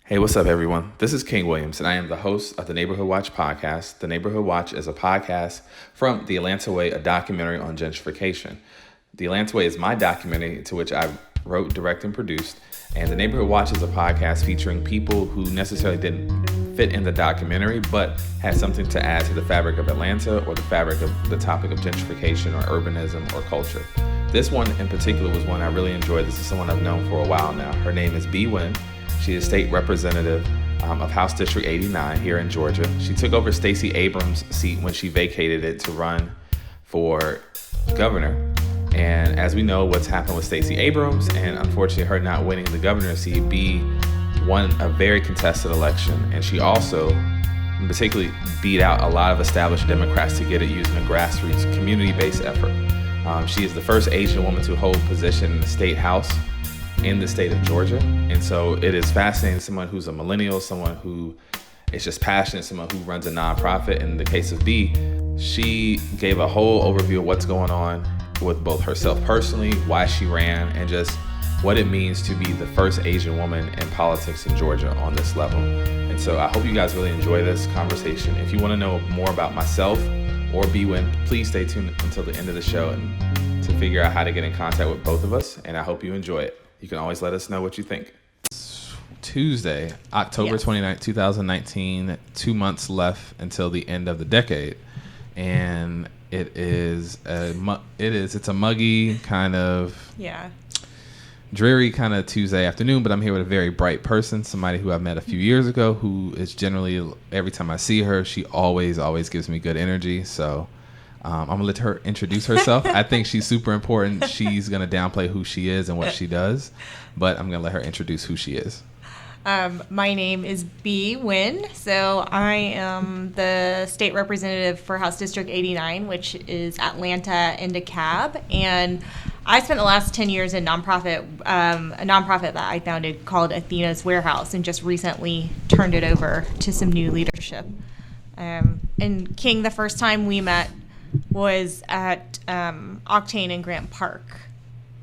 Hey, what's up, everyone? This is King Williams, and I am the host of the Neighborhood Watch podcast. The Neighborhood Watch is a podcast from The Atlanta Way, a documentary on gentrification. The Atlanta Way is my documentary to which I wrote, directed, and produced. And The Neighborhood Watch is a podcast featuring people who necessarily didn't fit in the documentary, but had something to add to the fabric of Atlanta or the fabric of the topic of gentrification or urbanism or culture. This one in particular was one I really enjoyed. This is someone I've known for a while now. Her name is Bee Nguyen. She is state representative of House District 89 here in Georgia. She took over Stacey Abrams' seat when she vacated it to run for governor. And as we know, what's happened with Stacey Abrams, and unfortunately her not winning the governor's seat, Bee won a very contested election. And she also particularly beat out a lot of established Democrats to get it using a grassroots community-based effort. She is the first Asian woman to hold position in the state house in the state of Georgia. And so it is fascinating, someone who's a millennial, someone who is just passionate, someone who runs a nonprofit. In the case of Bee, she gave a whole overview of what's going on with both herself personally, why she ran, and just what it means to be the first Asian woman in politics in Georgia on this level. And so I hope you guys really enjoy this conversation. If you want to know more about myself or Bee Nguyen, please stay tuned until the end of the show and to figure out how to get in contact with both of us. And I hope you enjoy it. You can always let us know what you think. Tuesday, October 29th, 2019, 2 months left until the end of the decade. And it's a muggy kind of dreary kind of Tuesday afternoon, but I'm here with a very bright person, somebody who I met a few years ago, who is generally, every time I see her, she always gives me good energy. So I'm going to let her introduce herself. I think she's super important. She's going to downplay who she is and what she does, but I'm going to let her introduce who she is. My name is Bee Nguyen. So I am the state representative for House District 89, which is Atlanta and DeKalb. And I spent the last 10 years in a nonprofit that I founded called Athena's Warehouse, and just recently turned it over to some new leadership. And King, the first time we met was at Octane in Grant Park,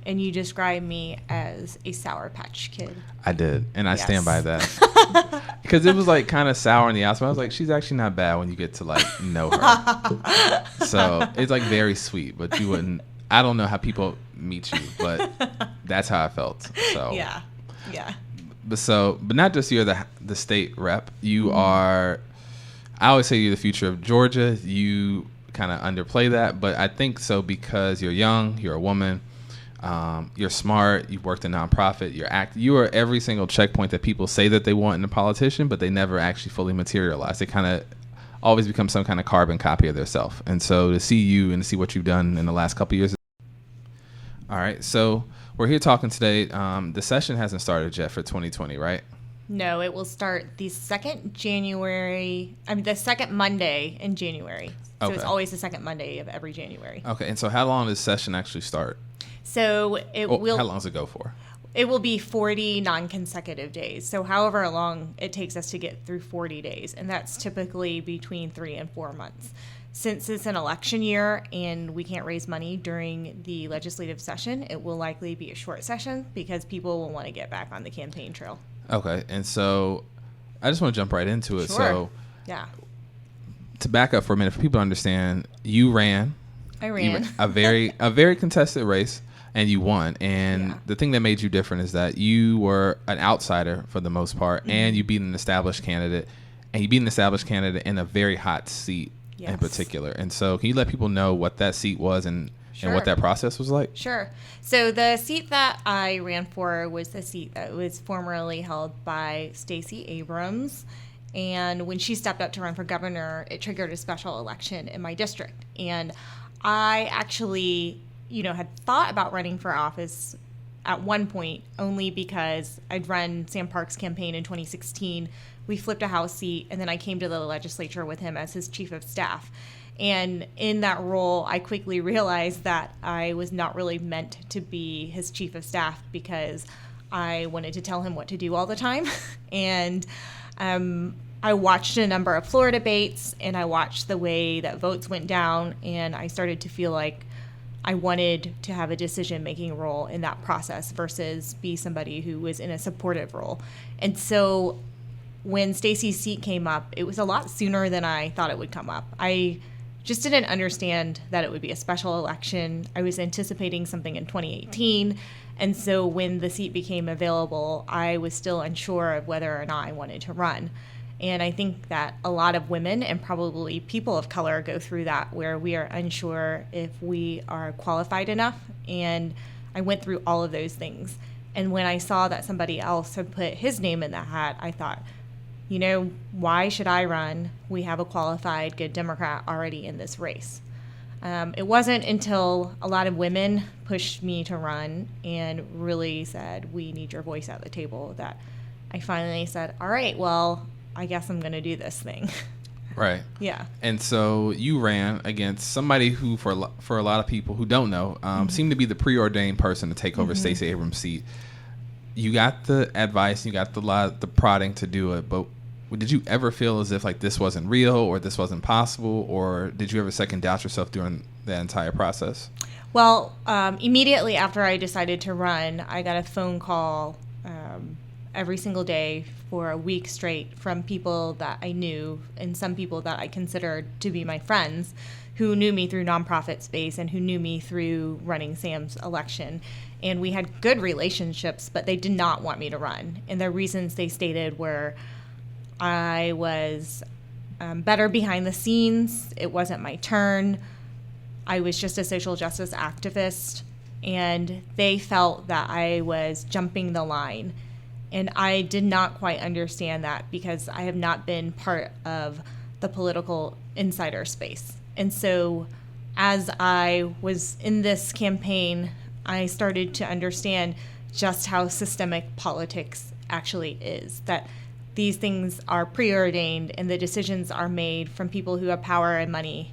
and you described me as a Sour Patch Kid. I did, and I stand by that. Because it was like kind of sour on the outside. I was like, she's actually not bad when you get to like know her. So it's like very sweet, but you wouldn't. I don't know how people meet you, but that's how I felt. So yeah. But not just you're the state rep. You are. I always say you're the future of Georgia. You kind of underplay that, but I think so because you're young, you're a woman, you're smart, you've worked in nonprofit, you are every single checkpoint that people say that they want in a politician, but they never actually fully materialize. They kind of always become some kind of carbon copy of themselves. And so to see you and to see what you've done in the last couple of years. All right, so we're here talking today. The session hasn't started yet for 2020, right? No, it will start the second Monday in January. So It's always the second Monday of every January. Okay, and so how long does session actually start? So how long does it go for? It will be 40 non-consecutive days. So however long it takes us to get through 40 days, and that's typically between 3 and 4 months. Since it's an election year and we can't raise money during the legislative session, it will likely be a short session because people will want to get back on the campaign trail. Okay, and so I just want to jump right into it. Sure. So, yeah. To back up for a minute, for people to understand, you ran. I ran. A very contested race, and you won. And the thing that made you different is that you were an outsider for the most part, and you beat an established candidate, and you beat an established candidate in a very hot seat in particular. And so can you let people know what that seat was and what that process was like? Sure. So the seat that I ran for was the seat that was formerly held by Stacey Abrams. And when she stepped up to run for governor, it triggered a special election in my district. And I actually, had thought about running for office at one point, only because I'd run Sam Park's campaign in 2016. We flipped a House seat, and then I came to the legislature with him as his chief of staff. And in that role, I quickly realized that I was not really meant to be his chief of staff because I wanted to tell him what to do all the time. And I watched a number of floor debates, and I watched the way that votes went down, and I started to feel like I wanted to have a decision-making role in that process versus be somebody who was in a supportive role. And so when Stacey's seat came up, it was a lot sooner than I thought it would come up. I just didn't understand that it would be a special election. I was anticipating something in 2018. And so when the seat became available, I was still unsure of whether or not I wanted to run. And I think that a lot of women and probably people of color go through that, where we are unsure if we are qualified enough. And I went through all of those things. And when I saw that somebody else had put his name in the hat, I thought, you know, why should I run? We have a qualified, good Democrat already in this race. It wasn't until a lot of women pushed me to run and really said, we need your voice at the table, that I finally said, all right, well, I guess I'm going to do this thing. Right. Yeah. And so you ran against somebody who, for a lot of people who don't know, seemed to be the preordained person to take over Stacey Abrams' seat. You got the advice, you got the prodding to do it, but did you ever feel as if like this wasn't real or this wasn't possible, or did you ever second doubt yourself during that entire process? Well, immediately after I decided to run, I got a phone call every single day for a week straight from people that I knew and some people that I considered to be my friends, who knew me through nonprofit space and who knew me through running Sam's election. And we had good relationships, but they did not want me to run. And the reasons they stated were I was better behind the scenes. It wasn't my turn. I was just a social justice activist. And they felt that I was jumping the line. And I did not quite understand that because I have not been part of the political insider space. And so as I was in this campaign, I started to understand just how systemic politics actually is, that these things are preordained and the decisions are made from people who have power and money.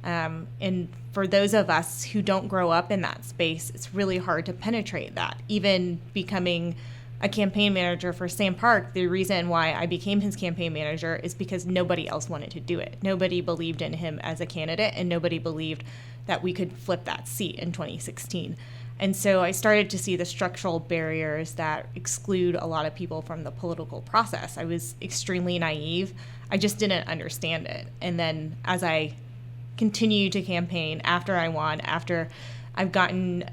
And for those of us who don't grow up in that space, it's really hard to penetrate that. Even becoming a campaign manager for Sam Park, the reason why I became his campaign manager is because nobody else wanted to do it. Nobody believed in him as a candidate, and nobody believed that we could flip that seat in 2016. And so I started to see the structural barriers that exclude a lot of people from the political process. I was extremely naive. I just didn't understand it. And then as I continued to campaign, after I won, after I've gotten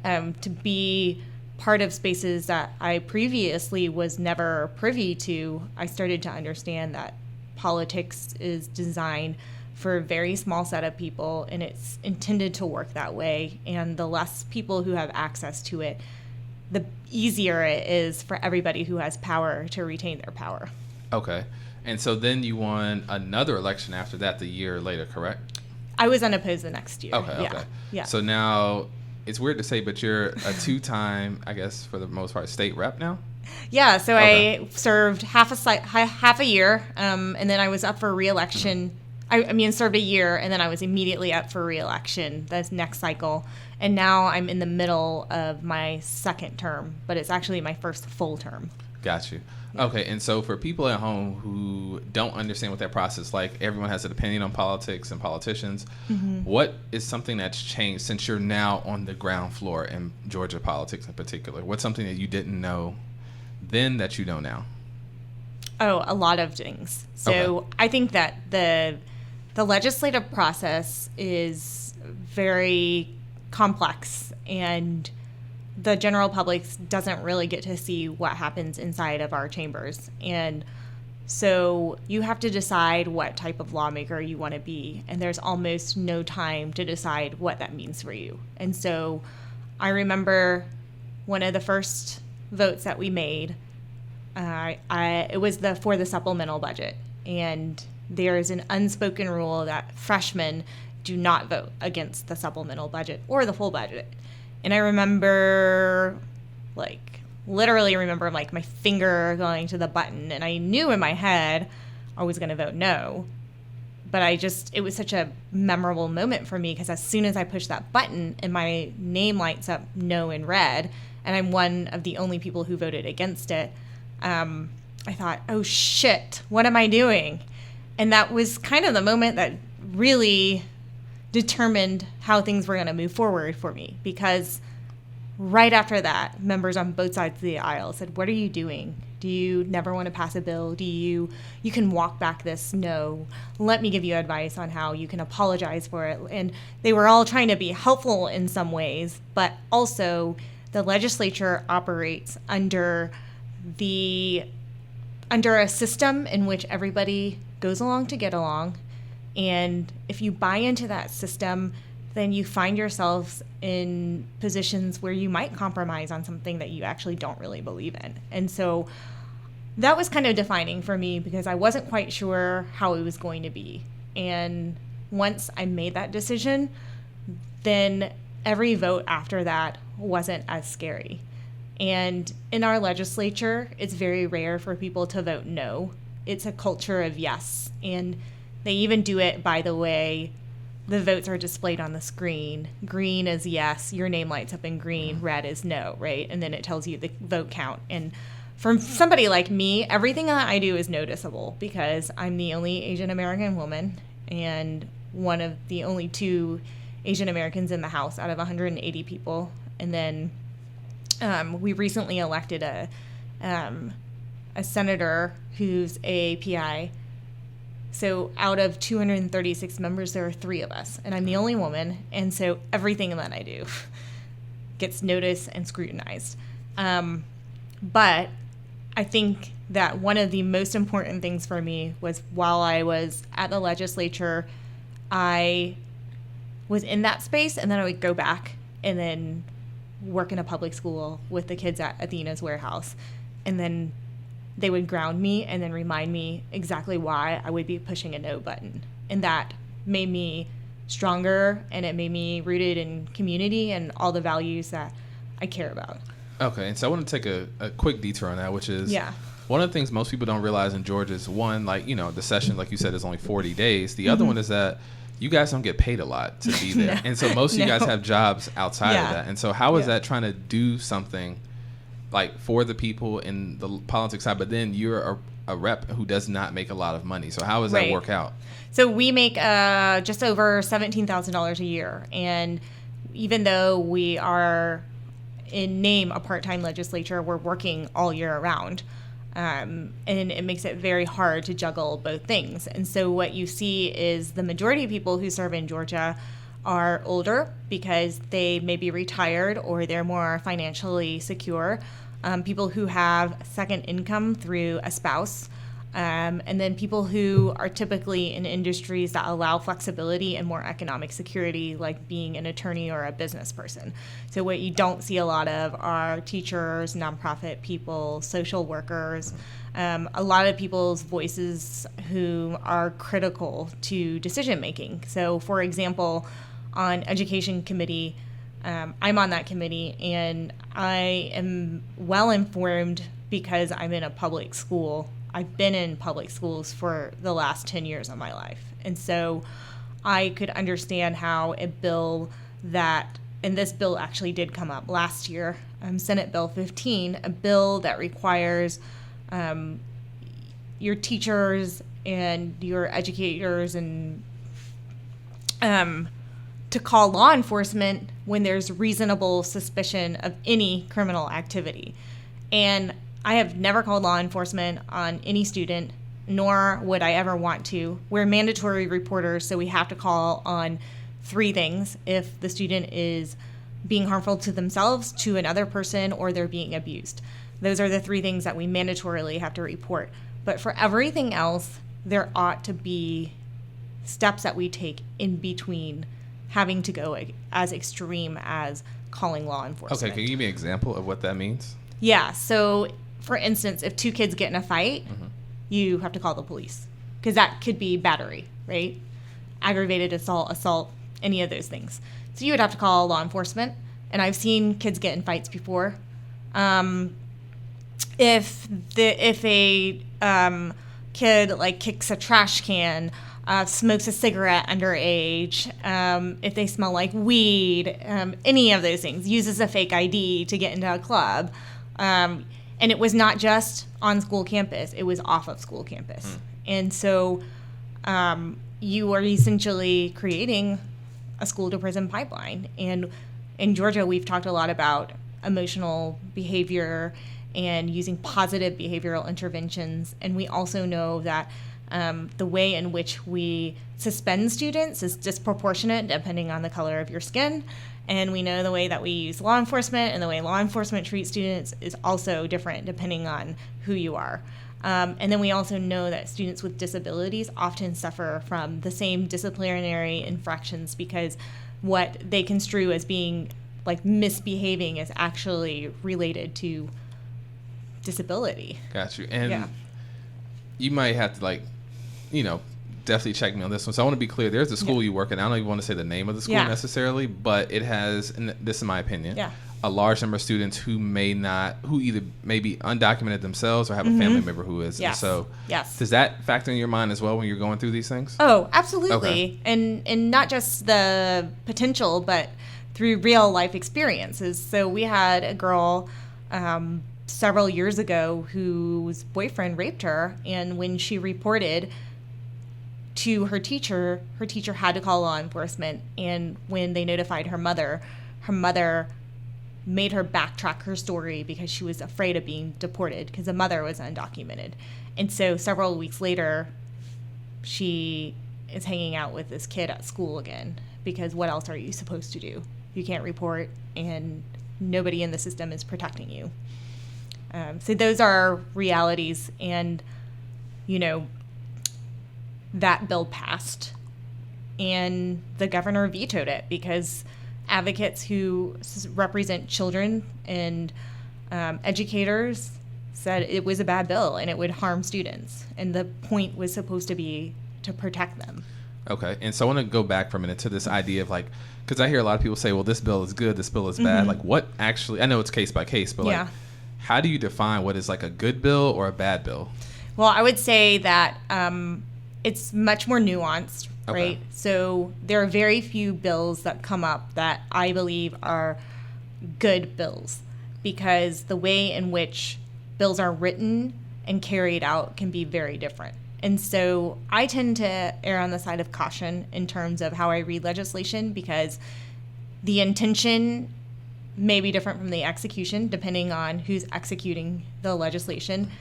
to be part of spaces that I previously was never privy to, I started to understand that politics is designed for a very small set of people, and it's intended to work that way. And the less people who have access to it, the easier it is for everybody who has power to retain their power. Okay. And so then you won another election after that the year later, correct? I was unopposed the next year. Okay. Yeah. So now, it's weird to say, but you're a two-time, I guess, for the most part, state rep now? Yeah, so Okay. I served half a year, and then I was up for re-election. I mean, served a year, and then I was immediately up for re-election this next cycle. And now I'm in the middle of my second term, but it's actually my first full term. Got you. Okay, and so for people at home who don't understand what that process is like, everyone has an opinion on politics and politicians. What is something that's changed since you're now on the ground floor in Georgia politics in particular? What's something that you didn't know then that you know now? Oh, a lot of things. So Okay. I think that the legislative process is very complex, and the general public doesn't really get to see what happens inside of our chambers. And so you have to decide what type of lawmaker you want to be, and there's almost no time to decide what that means for you. And so I remember one of the first votes that we made, it was for the supplemental budget, and there is an unspoken rule that freshmen do not vote against the supplemental budget or the full budget. And I remember, literally remember, my finger going to the button, and I knew in my head I was going to vote no. But it was such a memorable moment for me, because as soon as I pushed that button and my name lights up no in red, and I'm one of the only people who voted against it, I thought, oh shit, what am I doing? And that was kind of the moment that really determined how things were going to move forward for me, because right after that, members on both sides of the aisle said, what are you doing? Do you never want to pass a bill? You can walk back this? No. Let me give you advice on how you can apologize for it. And they were all trying to be helpful in some ways, but also the legislature operates under a system in which everybody goes along to get along. And if you buy into that system, then you find yourselves in positions where you might compromise on something that you actually don't really believe in. And so that was kind of defining for me because I wasn't quite sure how it was going to be. And once I made that decision, then every vote after that wasn't as scary. And in our legislature, it's very rare for people to vote no. It's a culture of yes. And they even do it by the way the votes are displayed on the screen. Green is yes, your name lights up in green, red is no, right? And then it tells you the vote count. And for somebody like me, everything that I do is noticeable because I'm the only Asian American woman and one of the only 2 Asian Americans in the House out of 180 people. And then we recently elected a senator who's a PI. So out of 236 members, there are 3 of us, and I'm the only woman, and so everything that I do gets noticed and scrutinized. But I think that one of the most important things for me was while I was at the legislature, I was in that space, and then I would go back and then work in a public school with the kids at Athena's warehouse, and then they would ground me and then remind me exactly why I would be pushing a no button. And that made me stronger, and it made me rooted in community and all the values that I care about. Okay, and so I want to take a quick detour on that, which is one of the things most people don't realize in Georgia is one, like, you know, the session, like you said, is only 40 days. The other one is that you guys don't get paid a lot to be there. And so most of you guys have jobs outside of that. And so how is that trying to do something like for the people in the politics side, but then you're a rep who does not make a lot of money. So how does that work out? So we make just over $17,000 a year. And even though we are in name a part-time legislature, we're working all year around. And it makes it very hard to juggle both things. And so what you see is the majority of people who serve in Georgia are older because they may be retired or they're more financially secure. People who have second income through a spouse. And then people who are typically in industries that allow flexibility and more economic security, like being an attorney or a business person. So what you don't see a lot of are teachers, nonprofit people, social workers, a lot of people's voices who are critical to decision making. So for example, on education committee, I'm on that committee, and I am well informed because I'm in a public school. I've been in public schools for the last 10 years of my life. And so I could understand how a bill that, and this bill actually did come up last year, Senate Bill 15, a bill that requires your teachers and your educators and to call law enforcement when there's reasonable suspicion of any criminal activity. And I have never called law enforcement on any student, nor would I ever want to. We're mandatory reporters, so we have to call on 3 things: if the student is being harmful to themselves, to another person, or they're being abused. Those are the 3 things that we mandatorily have to report. But for everything else, there ought to be steps that we take in between having to go as extreme as calling law enforcement. Okay, can you give me an example of what that means? Yeah, so for instance, if 2 kids get in a fight, you have to call the police, because that could be battery, right? Aggravated assault, any of those things. So you would have to call law enforcement, and I've seen kids get in fights before. If a kid like kicks a trash can, smokes a cigarette underage, if they smell like weed, any of those things, uses a fake ID to get into a club. And it was not just on school campus, it was off of school campus. And so you are essentially creating a school to prison pipeline. And in Georgia, we've talked a lot about emotional behavior and using positive behavioral interventions. And we also know that the way in which we suspend students is disproportionate depending on the color of your skin. And we know the way that we use law enforcement and the way law enforcement treats students is also different depending on who you are. And then we also know that students with disabilities often suffer from the same disciplinary infractions because what they construe as being like misbehaving is actually related to disability. Got you. And you might have to definitely check me on this one. So I want to be clear. There's a school you work in. I don't even want to say the name of the school necessarily, but it has, and this is my opinion, a large number of students who either may be undocumented themselves or have a family member who is. Yes. And so does that factor in your mind as well when you're going through these things? Oh, absolutely. Okay. And not just the potential, but through real life experiences. So we had a girl several years ago whose boyfriend raped her, and when she reported to her teacher had to call law enforcement, and when they notified her mother made her backtrack her story because she was afraid of being deported because the mother was undocumented. And so several weeks later, she is hanging out with this kid at school again because what else are you supposed to do? You can't report, and nobody in the system is protecting you. So those are realities, and, that bill passed, and the governor vetoed it because advocates who represent children and educators said it was a bad bill and it would harm students, and the point was supposed to be to protect them. Okay, and so I want to go back for a minute to this idea of because I hear a lot of people say, well, this bill is good, this bill is bad. What actually, I know it's case by case, but how do you define what is a good bill or a bad bill? Well, I would say that it's much more nuanced, right? Okay. So there are very few bills that come up that I believe are good bills because the way in which bills are written and carried out can be very different. And so I tend to err on the side of caution in terms of how I read legislation because the intention may be different from the execution depending on who's executing the legislation.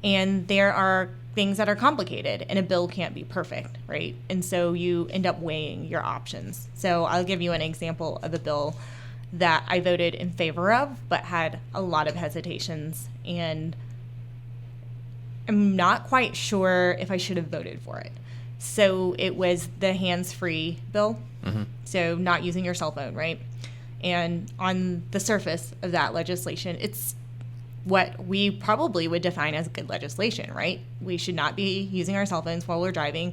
And there are things that are complicated, and a bill can't be perfect, right? And so you end up weighing your options. So I'll give you an example of a bill that I voted in favor of, but had a lot of hesitations, and I'm not quite sure if I should have voted for it. So it was the hands-free bill, so not using your cell phone, right? And on the surface of that legislation, it's what we probably would define as good legislation, right? We should not be using our cell phones while we're driving.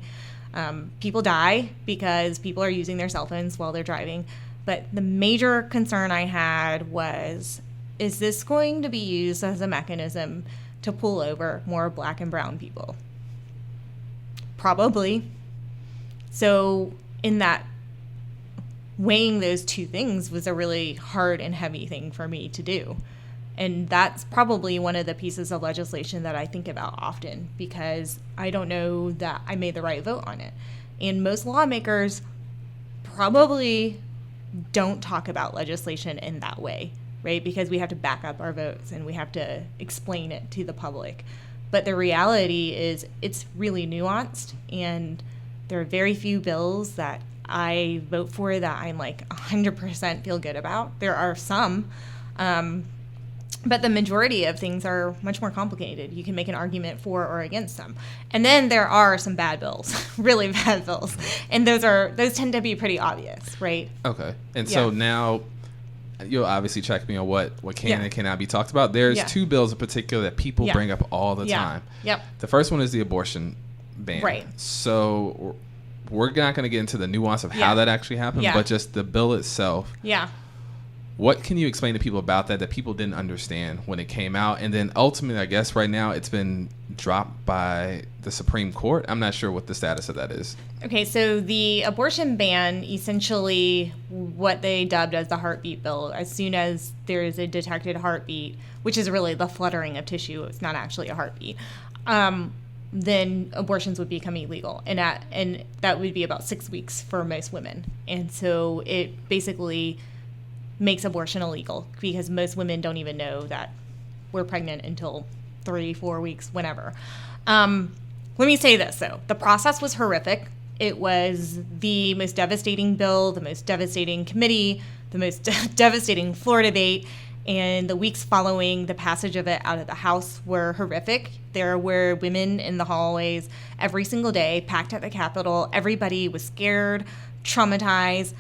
People die because people are using their cell phones while they're driving. But the major concern I had was, is this going to be used as a mechanism to pull over more Black and brown people? Probably. So in that, weighing those two things was a really hard and heavy thing for me to do. And that's probably one of the pieces of legislation that I think about often because I don't know that I made the right vote on it. And most lawmakers probably don't talk about legislation in that way, right? Because we have to back up our votes and we have to explain it to the public. But the reality is it's really nuanced, and there are very few bills that I vote for that I'm 100% feel good about. There are some, but the majority of things are much more complicated. You can make an argument for or against them. And then there are some bad bills, really bad bills. And those tend to be pretty obvious, right? Okay. And so now you'll obviously check me on what can and cannot be talked about. There's two bills in particular that people bring up all the time. Yep. The first one is the abortion ban. Right. So we're not going to get into the nuance of how that actually happened, but just the bill itself. Yeah. What can you explain to people about that people didn't understand when it came out? And then ultimately, I guess right now it's been dropped by the Supreme Court. I'm not sure what the status of that is. Okay, so the abortion ban, essentially what they dubbed as the heartbeat bill, as soon as there is a detected heartbeat, which is really the fluttering of tissue, it's not actually a heartbeat, then abortions would become illegal. And that would be about 6 weeks for most women. And so it basically makes abortion illegal because most women don't even know that we're pregnant until 3-4 weeks, whenever. Let me say this, though. The process was horrific. It was the most devastating bill, the most devastating committee, the most devastating floor debate, and the weeks following the passage of it out of the House were horrific. There were women in the hallways every single day, packed at the Capitol. Everybody was scared, traumatized.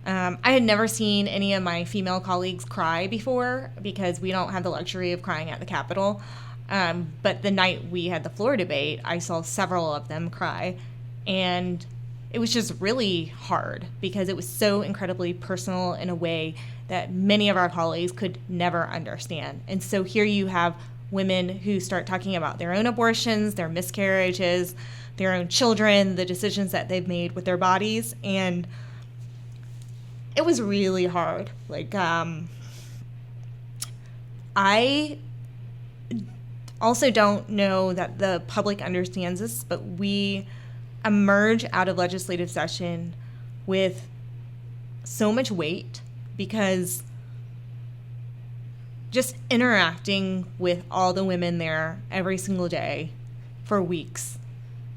I had never seen any of my female colleagues cry before because we don't have the luxury of crying at the Capitol. But the night we had the floor debate, I saw several of them cry. And it was just really hard because it was so incredibly personal in a way that many of our colleagues could never understand. And so here you have women who start talking about their own abortions, their miscarriages, their own children, the decisions that they've made with their bodies. And it was really hard. Like, I also don't know that the public understands this, but we emerge out of legislative session with so much weight because just interacting with all the women there every single day for weeks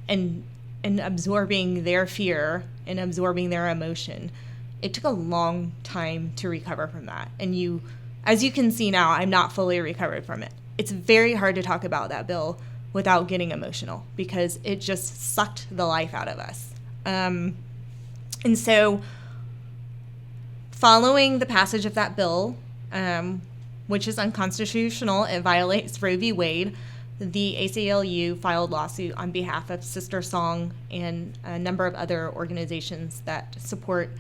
and absorbing their fear and absorbing their emotion, it took a long time to recover from that. And as you can see now, I'm not fully recovered from it. It's very hard to talk about that bill without getting emotional because it just sucked the life out of us. And so following the passage of that bill, which is unconstitutional, it violates Roe v. Wade, the ACLU filed lawsuit on behalf of Sister Song and a number of other organizations that support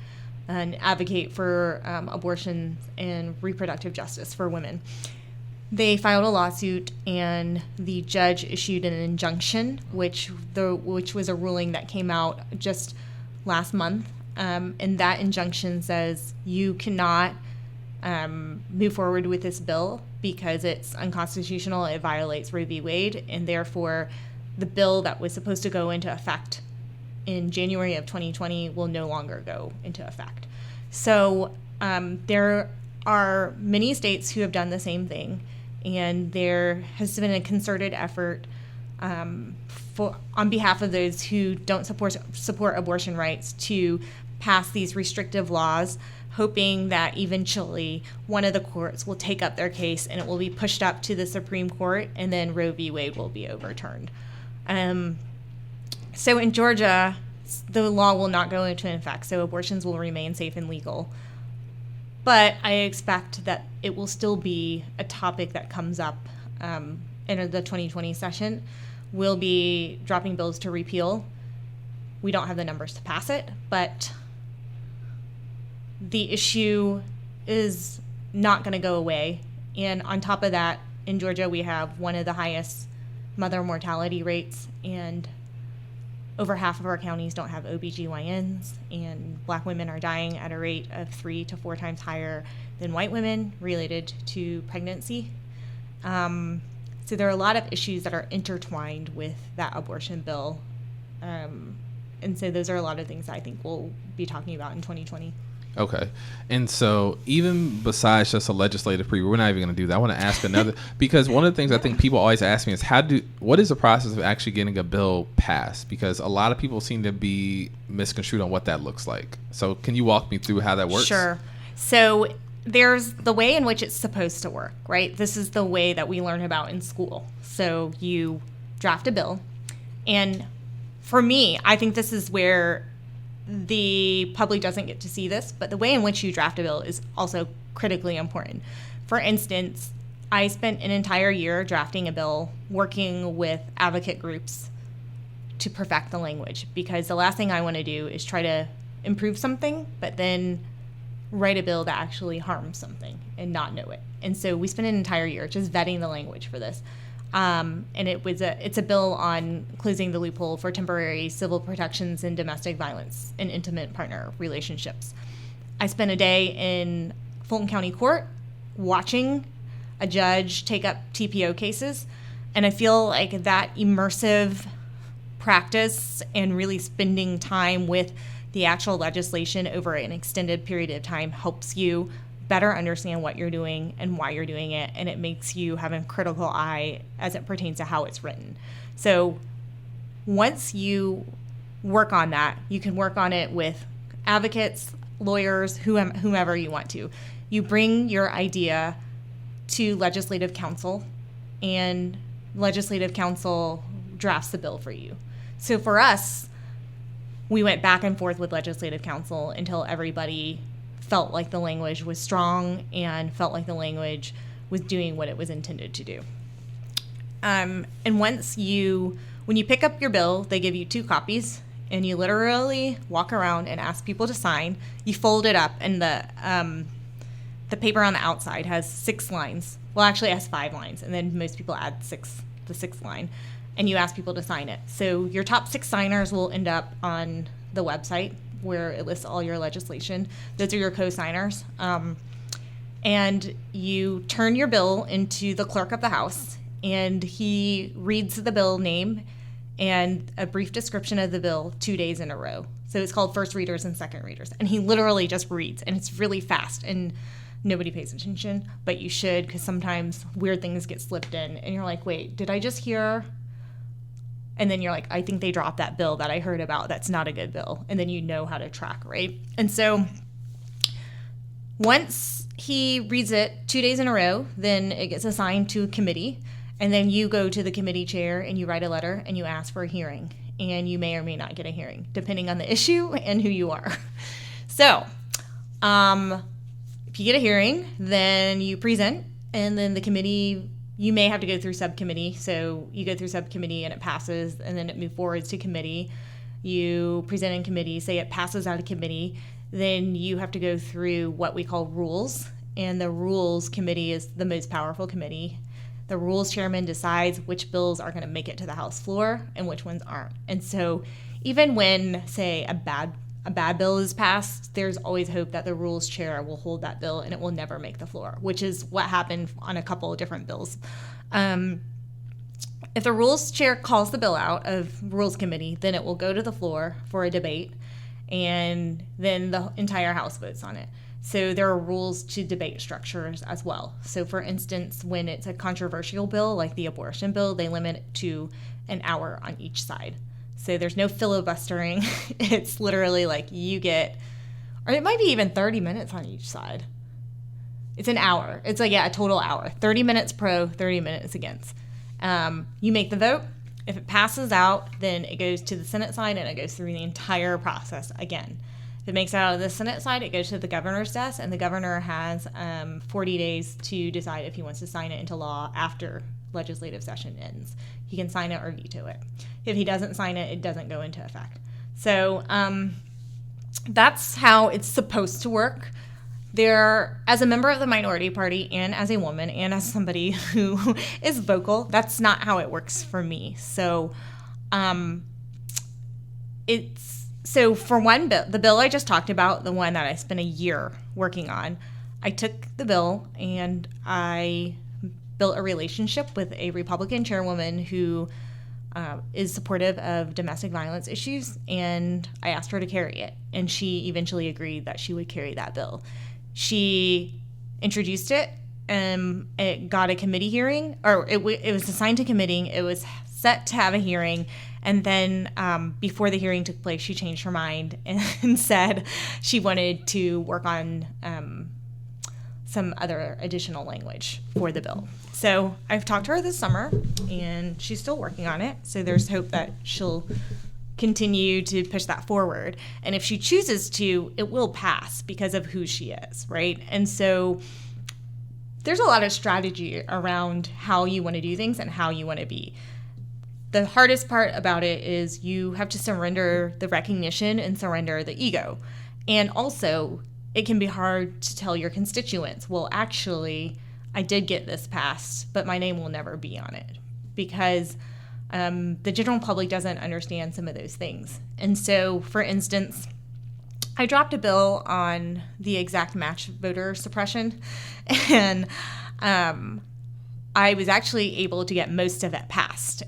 and advocate for abortion and reproductive justice for women. They filed a lawsuit, and the judge issued an injunction, which was a ruling that came out just last month. And that injunction says you cannot move forward with this bill because it's unconstitutional. It violates Roe v. Wade, and therefore the bill that was supposed to go into effect in January of 2020 will no longer go into effect. So there are many states who have done the same thing. And there has been a concerted effort on behalf of those who don't support abortion rights to pass these restrictive laws, hoping that eventually one of the courts will take up their case and it will be pushed up to the Supreme Court, and then Roe v. Wade will be overturned. So in Georgia, the law will not go into effect, so abortions will remain safe and legal. But I expect that it will still be a topic that comes up in the 2020 session. We'll be dropping bills to repeal. We don't have the numbers to pass it, but the issue is not going to go away. And on top of that, in Georgia, we have one of the highest mother mortality rates, and over half of our counties don't have OBGYNs, and Black women are dying at a rate of 3 to 4 times higher than white women related to pregnancy. So there are a lot of issues that are intertwined with that abortion bill. And so those are a lot of things I think we'll be talking about in 2020. Okay. And so even besides just a legislative preview, we're not even going to do that. I want to ask another, because one of the things I think people always ask me is what is the process of actually getting a bill passed? Because a lot of people seem to be misconstrued on what that looks like. So can you walk me through how that works? Sure. So there's the way in which it's supposed to work, right? This is the way that we learn about in school. So you draft a bill. And for me, I think this is where the public doesn't get to see this, but the way in which you draft a bill is also critically important. For instance, I spent an entire year drafting a bill working with advocate groups to perfect the language, because the last thing I want to do is try to improve something, but then write a bill that actually harms something and not know it. And so we spent an entire year just vetting the language for this. And it's a bill on closing the loophole for temporary civil protections in domestic violence and intimate partner relationships. I spent a day in Fulton County Court watching a judge take up TPO cases, and I feel like that immersive practice and really spending time with the actual legislation over an extended period of time helps you better understand what you're doing and why you're doing it, and it makes you have a critical eye as it pertains to how it's written. So once you work on that, you can work on it with advocates, lawyers, whomever you want to. You bring your idea to legislative council, and legislative council drafts the bill for you. So for us, we went back and forth with legislative council until everybody felt like the language was strong and felt like the language was doing what it was intended to do. And when you pick up your bill, they give you 2 copies, and you literally walk around and ask people to sign. You fold it up, and the paper on the outside has 6 lines. Well, actually it has 5 lines, and then most people add the 6th line, and you ask people to sign it. So your top 6 signers will end up on the website where it lists all your legislation. Those are your co-signers. And you turn your bill into the clerk of the House, and he reads the bill name and a brief description of the bill 2 days in a row. So it's called first readers and second readers. And he literally just reads, and it's really fast, and nobody pays attention, but you should, because sometimes weird things get slipped in, and you're like, wait, did I just hear? And then you're like, I think they dropped that bill that I heard about. That's not a good bill. And then you know how to track, right? And so once he reads it 2 days in a row, then it gets assigned to a committee. And then you go to the committee chair and you write a letter and you ask for a hearing. And you may or may not get a hearing, depending on the issue and who you are. So if you get a hearing, then you present, and then the committee, you may have to go through subcommittee. So you go through subcommittee and it passes, and then it moves forwards to committee. You present in committee, say it passes out of committee. Then you have to go through what we call rules, and the rules committee is the most powerful committee. The rules chairman decides which bills are going to make it to the House floor and which ones aren't. And so even when, say, a bad bill is passed, there's always hope that the rules chair will hold that bill and it will never make the floor, which is what happened on a couple of different bills. If the rules chair calls the bill out of rules committee, then it will go to the floor for a debate, and then the entire House votes on it. So there are rules to debate structures as well. So for instance, when it's a controversial bill like the abortion bill, they limit it to an hour on each side. So there's no filibustering. It's literally like you get, or it might be even 30 minutes on each side. It's an hour. It's like, a total hour. 30 minutes pro, 30 minutes against. You make the vote. If it passes out, then it goes to the Senate side and it goes through the entire process again. If it makes it out of the Senate side, it goes to the governor's desk, and the governor has 40 days to decide if he wants to sign it into law after legislative session ends. He can sign it or veto it. If he doesn't sign it, it doesn't go into effect. So that's how it's supposed to work. As a member of the minority party and as a woman and as somebody who is vocal, that's not how it works for me. So So for one bill, the bill I just talked about, the one that I spent a year working on, I took the bill and I built a relationship with a Republican chairwoman who is supportive of domestic violence issues, and I asked her to carry it, and she eventually agreed that she would carry that bill. She introduced it, and it got a committee hearing, or it was assigned to committee. It was set to have a hearing, and then before the hearing took place, she changed her mind and said she wanted to work on some other additional language for the bill. So I've talked to her this summer, and she's still working on it. So there's hope that she'll continue to push that forward. And if she chooses to, it will pass because of who she is, right? And so there's a lot of strategy around how you want to do things and how you want to be. The hardest part about it is you have to surrender the recognition and surrender the ego. And also, it can be hard to tell your constituents, well, actually, I did get this passed, but my name will never be on it, because the general public doesn't understand some of those things. And so, for instance, I dropped a bill on the exact match voter suppression, and I was actually able to get most of it passed.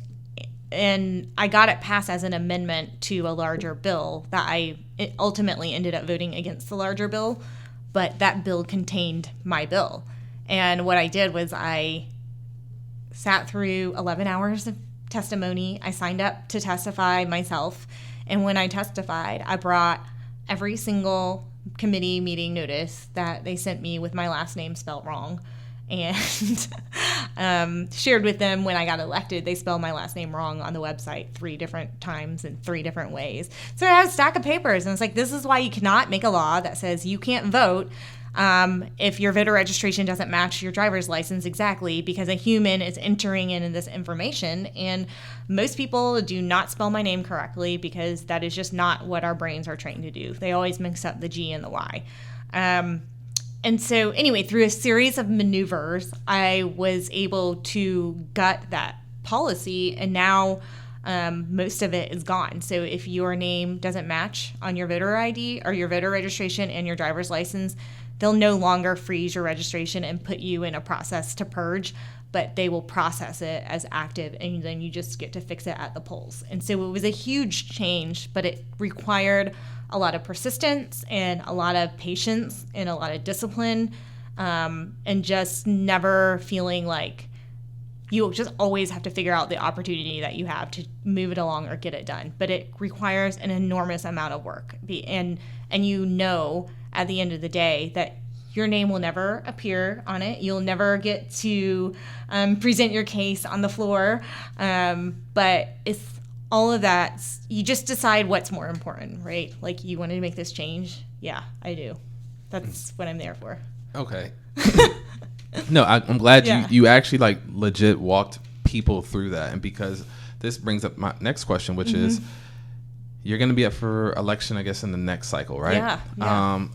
And I got it passed as an amendment to a larger bill that I ultimately ended up voting against the larger bill. but that bill contained my bill. And what I did was I sat through 11 hours of testimony. I signed up to testify myself. And when I testified, I brought every single committee meeting notice that they sent me with my last name spelled wrong, and shared with them when I got elected. They spelled my last name wrong on the website 3 different times in 3 different ways. So I had a stack of papers, and it's like, this is why you cannot make a law that says you can't vote if your voter registration doesn't match your driver's license exactly, because a human is entering in this information. And most people do not spell my name correctly, because that is just not what our brains are trained to do. They always mix up the G and the Y. And so anyway, through a series of maneuvers, I was able to gut that policy, and now most of it is gone. So if your name doesn't match on your voter ID or your voter registration and your driver's license, they'll no longer freeze your registration and put you in a process to purge, but they will process it as active, and then you just get to fix it at the polls. And so it was a huge change, but it required a lot of persistence and a lot of patience and a lot of discipline, and just never feeling like you just always have to figure out the opportunity that you have to move it along or get it done. But it requires an enormous amount of work. And you know at the end of the day that your name will never appear on it. You'll never get to present your case on the floor. But it's all of that. You just decide what's more important, right? Like, you want to make this change? Yeah, I do. That's what I'm there for. Okay. No, I'm glad you actually like legit walked people through that. And because this brings up my next question, which is, you're going to be up for election, I guess, in the next cycle, right? Yeah.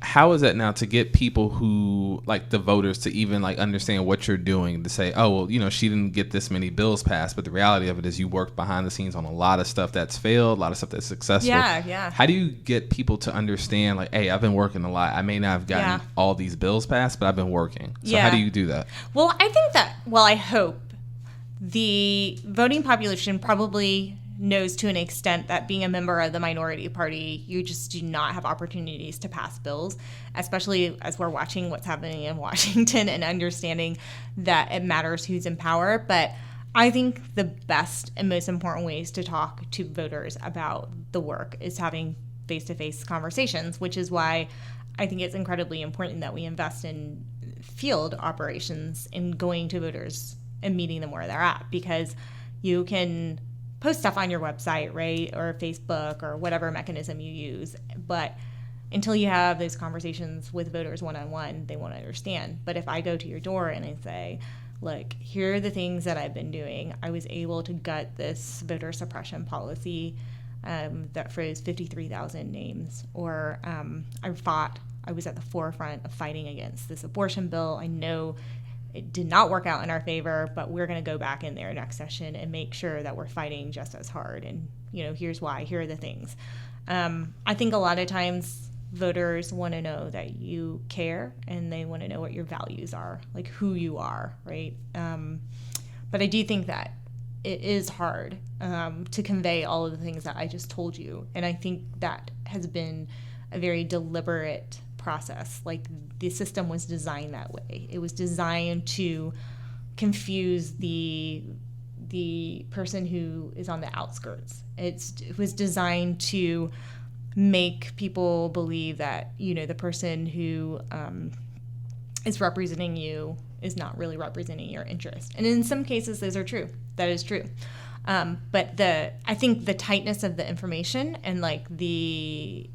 How is that now to get people who, like the voters, to even like understand what you're doing, to say, oh, well, you know, she didn't get this many bills passed, but the reality of it is you worked behind the scenes on a lot of stuff that's failed, a lot of stuff that's successful. Yeah. How do you get people to understand, like, hey, I've been working a lot. I may not have gotten all these bills passed, but I've been working. So how do you do that? Well, I think that, I hope the voting population probably knows to an extent that being a member of the minority party, you just do not have opportunities to pass bills, especially as we're watching what's happening in Washington and understanding that it matters who's in power. But I think the best and most important ways to talk to voters about the work is having face-to-face conversations, which is why I think it's incredibly important that we invest in field operations and going to voters and meeting them where they're at, because you can post stuff on your website, right, or Facebook or whatever mechanism you use, but until you have those conversations with voters one-on-one, they won't understand. But if I go to your door and I say, look, here are the things that I've been doing. I was able to gut this voter suppression policy that froze 53,000 names, or I was at the forefront of fighting against this abortion bill. I know it did not work out in our favor, but we're going to go back in there next session and make sure that we're fighting just as hard. And, you know, here's why. Here are the things. I think a lot of times voters want to know that you care, and they want to know what your values are, like who you are, right? But I do think that it is hard to convey all of the things that I just told you. And I think that has been a very deliberate process. Like, the system was designed that way. It was designed to confuse the person who is on the outskirts. It was designed to make people believe that, you know, the person who is representing you is not really representing your interest. And in some cases, those are true. That is true. But I think the tightness of the information and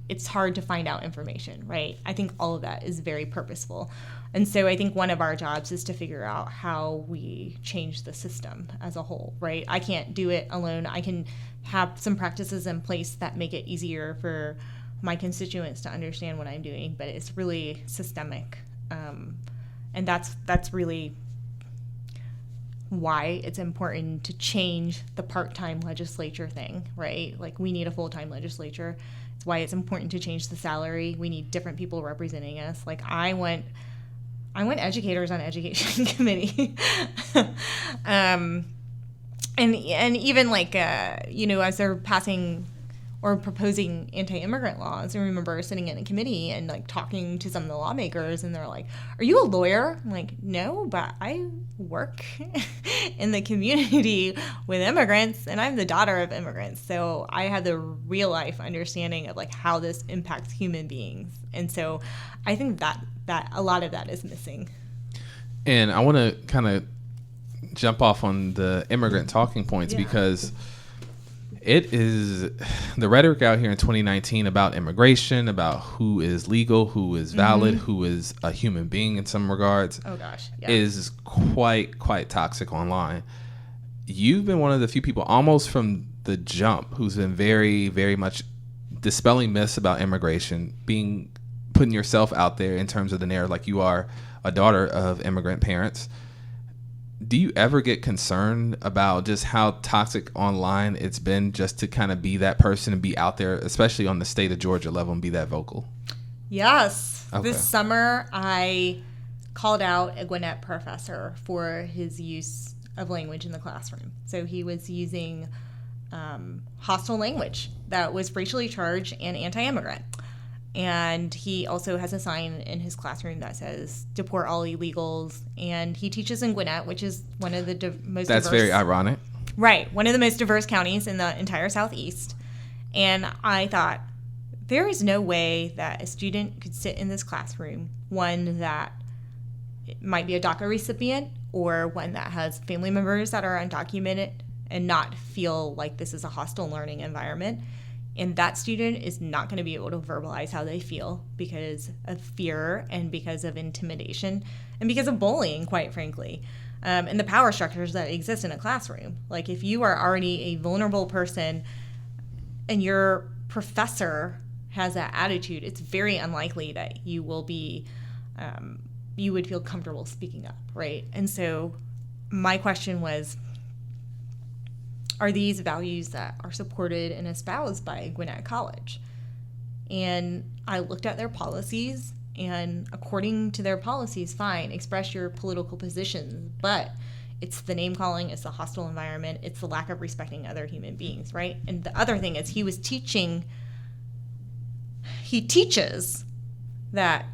it's hard to find out information, right? I think all of that is very purposeful. And so I think one of our jobs is to figure out how we change the system as a whole, right? I can't do it alone. I can have some practices in place that make it easier for my constituents to understand what I'm doing, but it's really systemic. And that's really why it's important to change the part-time legislature thing, right? Like, we need a full-time legislature. It's why it's important to change the salary. We need different people representing us. Like, I want educators on education committee. And even as they're passing or proposing anti-immigrant laws. I remember sitting in a committee and like talking to some of the lawmakers, and they're like, "Are you a lawyer?" I'm like, "No, but I work in the community with immigrants, and I'm the daughter of immigrants, so I have the real life understanding of like how this impacts human beings." And so I think that a lot of that is missing. And I want to kind of jump off on the immigrant talking points, because it is the rhetoric out here in 2019 about immigration, about who is legal, who is valid, who is a human being in some regards. Oh gosh, is quite toxic online. You've been one of the few people almost from the jump who's been very, very much dispelling myths about immigration, putting yourself out there in terms of the narrative, like you are a daughter of immigrant parents. Do you ever get concerned about just how toxic online it's been, just to kind of be that person and be out there, especially on the state of Georgia level, and be that vocal? Yes. Okay. This summer, I called out a Gwinnett professor for his use of language in the classroom. So he was using hostile language that was racially charged and anti-immigrant. And he also has a sign in his classroom that says, "Deport all illegals." And he teaches in Gwinnett, which is one of the most That's diverse. very ironic. Right. One of the most diverse counties in the entire Southeast. And I thought, there is no way that a student could sit in this classroom, one that might be a DACA recipient or one that has family members that are undocumented, and not feel like this is a hostile learning environment. And that student is not going to be able to verbalize how they feel because of fear and because of intimidation and because of bullying, quite frankly, and the power structures that exist in a classroom. Like, if you are already a vulnerable person and your professor has that attitude, it's very unlikely that you will be, you would feel comfortable speaking up, right? And so my question was, are these values that are supported and espoused by Gwinnett College? And I looked at their policies, and according to their policies, fine, express your political positions, but it's the name calling, it's the hostile environment, it's the lack of respecting other human beings, right? And the other thing is he teaches that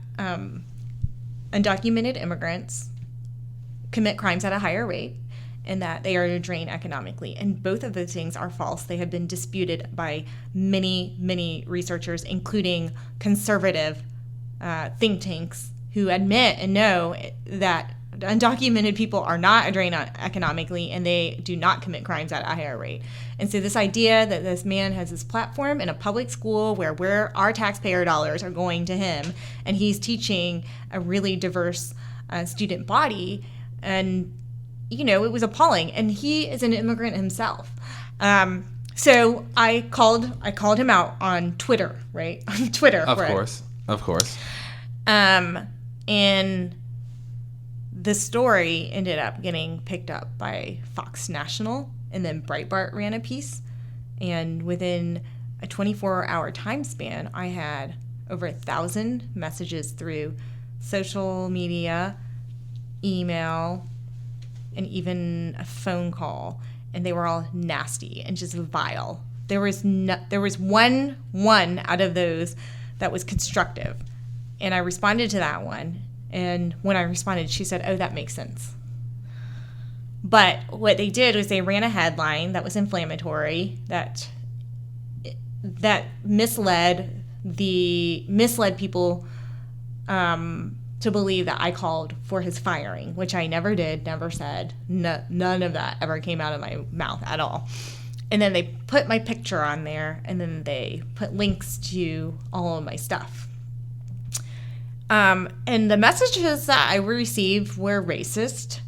undocumented immigrants commit crimes at a higher rate, and that they are to drain economically. And both of those things are false. They have been disputed by many, many researchers, including conservative think tanks, who admit and know that undocumented people are not a drain economically, and they do not commit crimes at a higher rate. And so this idea that this man has this platform in a public school where our taxpayer dollars are going to him, and he's teaching a really diverse student body, and it was appalling. And he is an immigrant himself. So I called him out on Twitter, right? On Twitter. Of course. And the story ended up getting picked up by Fox National, and then Breitbart ran a piece. And within a 24-hour time span, I had over 1,000 messages through social media, email, and even a phone call, and they were all nasty and just vile. There was one out of those that was constructive, and I responded to that one. And when I responded, she said, "Oh, that makes sense." But what they did was they ran a headline that was inflammatory, that misled people to believe that I called for his firing, which I never did, never said. None of that ever came out of my mouth at all. And then they put my picture on there, and then they put links to all of my stuff. And the messages that I received were racist.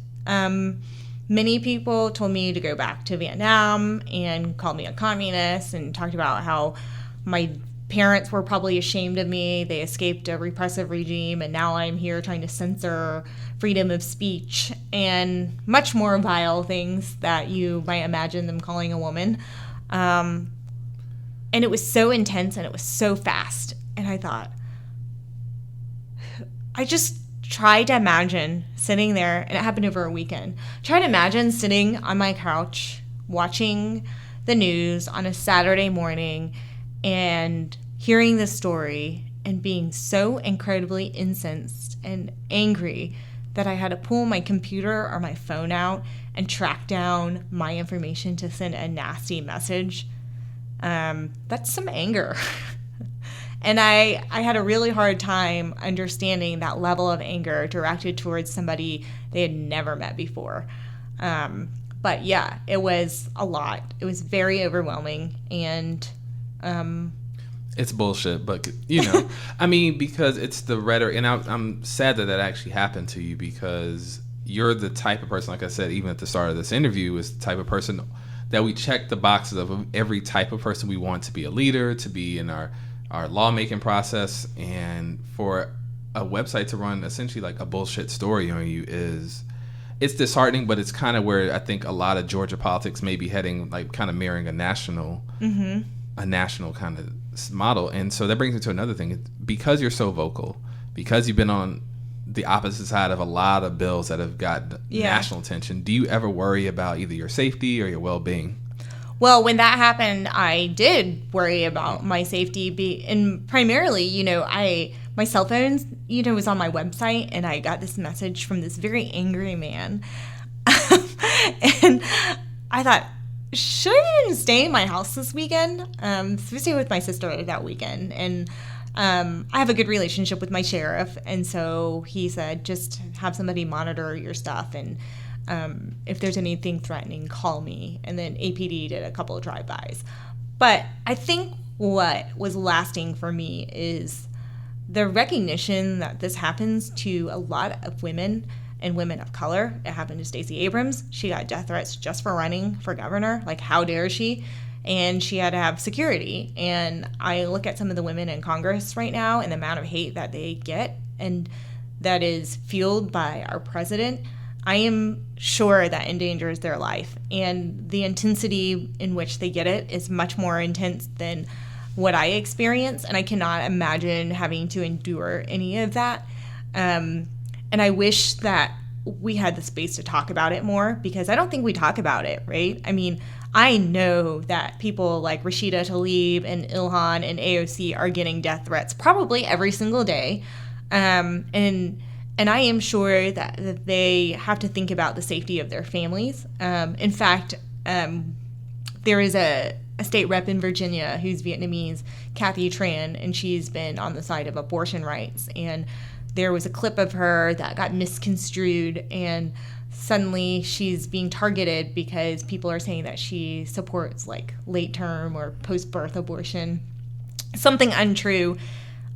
Many people told me to go back to Vietnam and called me a communist, and talked about how my parents were probably ashamed of me. They escaped a repressive regime, and now I'm here trying to censor freedom of speech, and much more vile things that you might imagine them calling a woman. And it was so intense, and it was so fast. And I thought, I just tried to imagine sitting there, and it happened over a weekend. Try to imagine sitting on my couch watching the news on a Saturday morning, and hearing this story and being so incredibly incensed and angry that I had to pull my computer or my phone out and track down my information to send a nasty message. That's some anger. And I had a really hard time understanding that level of anger directed towards somebody they had never met before. But yeah, it was a lot. It was very overwhelming, and it's bullshit, but I mean, because it's the rhetoric, and I'm sad that actually happened to you, because you're the type of person, like I said, even at the start of this interview, is the type of person that we check the boxes of every type of person we want to be a leader, to be in our lawmaking process, and for a website to run essentially like a bullshit story on you it's disheartening, but it's kind of where I think a lot of Georgia politics may be heading, like kind of mirroring a national kind of model. And so that brings me to another thing. Because you're so vocal, because you've been on the opposite side of a lot of bills that have got national attention, do you ever worry about either your safety or your well-being? Well, when that happened, I did worry about my safety. And primarily, my cell phone, was on my website, and I got this message from this very angry man. And I thought, should I even stay in my house this weekend? So I stayed with my sister that weekend. And I have a good relationship with my sheriff. And so he said, just have somebody monitor your stuff, and if there's anything threatening, call me. And then APD did a couple of drive-bys. But I think what was lasting for me is the recognition that this happens to a lot of women and women of color. It happened to Stacey Abrams. She got death threats just for running for governor. Like, how dare she? And she had to have security. And I look at some of the women in Congress right now and the amount of hate that they get, and that is fueled by our president. I am sure that endangers their life, and the intensity in which they get it is much more intense than what I experience, and I cannot imagine having to endure any of that. And I wish that we had the space to talk about it more, because I don't think we talk about it, right? I mean, I know that people like Rashida Tlaib and Ilhan and AOC are getting death threats probably every single day. And I am sure that they have to think about the safety of their families. In fact, there is a state rep in Virginia who's Vietnamese, Kathy Tran, and she's been on the side of abortion rights. And there was a clip of her that got misconstrued, and suddenly she's being targeted because people are saying that she supports like late term or post-birth abortion, something untrue.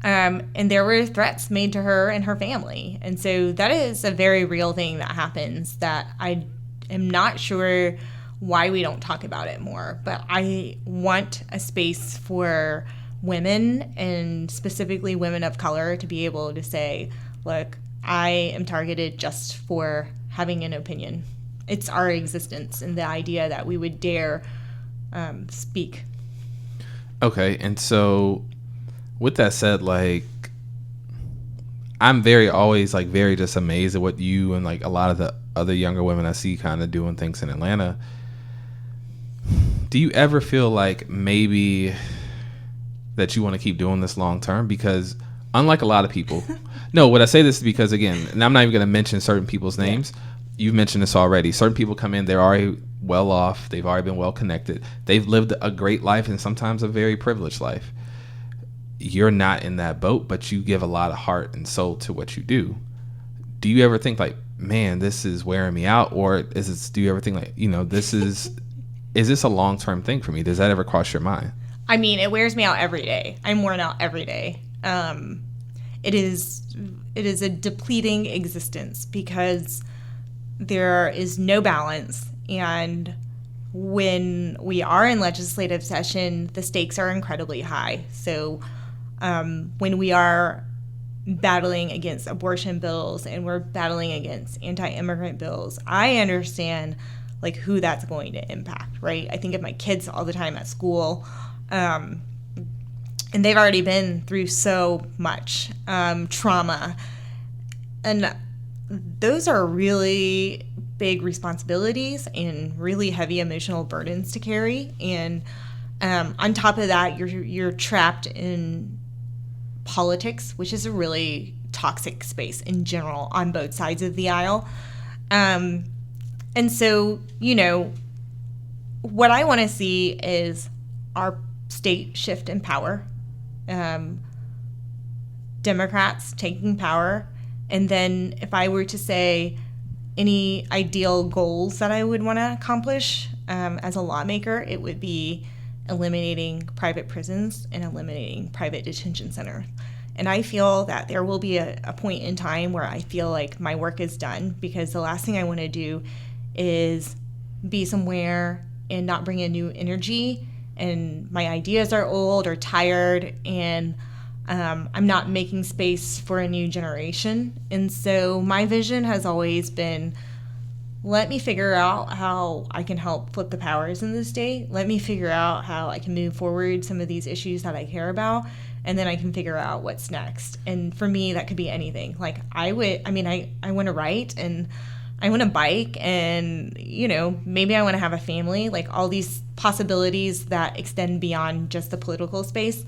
And there were threats made to her and her family. And so that is a very real thing that happens that I am not sure why we don't talk about it more. But I want a space for women, and specifically women of color, to be able to say, look, I am targeted just for having an opinion. It's our existence and the idea that we would dare speak. Okay, and so with that said, like, I'm always very just amazed at what you and like a lot of the other younger women I see kind of doing things in Atlanta. Do you ever feel like maybe that you want to keep doing this long term? Because unlike a lot of people, no, what I say this is because, again, and I'm not even going to mention certain people's names. Yeah. You've mentioned this already. Certain people come in, they're already well off. They've already been well connected. They've lived a great life and sometimes a very privileged life. You're not in that boat, but you give a lot of heart and soul to what you do. Do you ever think like, man, this is wearing me out? Or do you ever think like, is this a long-term thing for me? Does that ever cross your mind? I mean, it wears me out every day. I'm worn out every day. It is a depleting existence because there is no balance. And when we are in legislative session, the stakes are incredibly high. So when we are battling against abortion bills and we're battling against anti-immigrant bills, I understand like who that's going to impact, right? I think of my kids all the time at school, and they've already been through so much trauma, and those are really big responsibilities and really heavy emotional burdens to carry. And On top of that, you're trapped in politics, which is a really toxic space in general on both sides of the aisle. And so, what I want to see is our state shift in power, Democrats taking power, and then if I were to say any ideal goals that I would want to accomplish as a lawmaker, it would be eliminating private prisons and eliminating private detention centers. And I feel that there will be a point in time where I feel like my work is done, because the last thing I want to do is be somewhere and not bring in new energy, and my ideas are old or tired, and I'm not making space for a new generation. And so my vision has always been, let me figure out how I can help flip the powers in the state. Let me figure out how I can move forward some of these issues that I care about, and then I can figure out what's next. And for me, that could be anything. Like I want to write, and I want to bike, and, maybe I want to have a family, like all these possibilities that extend beyond just the political space.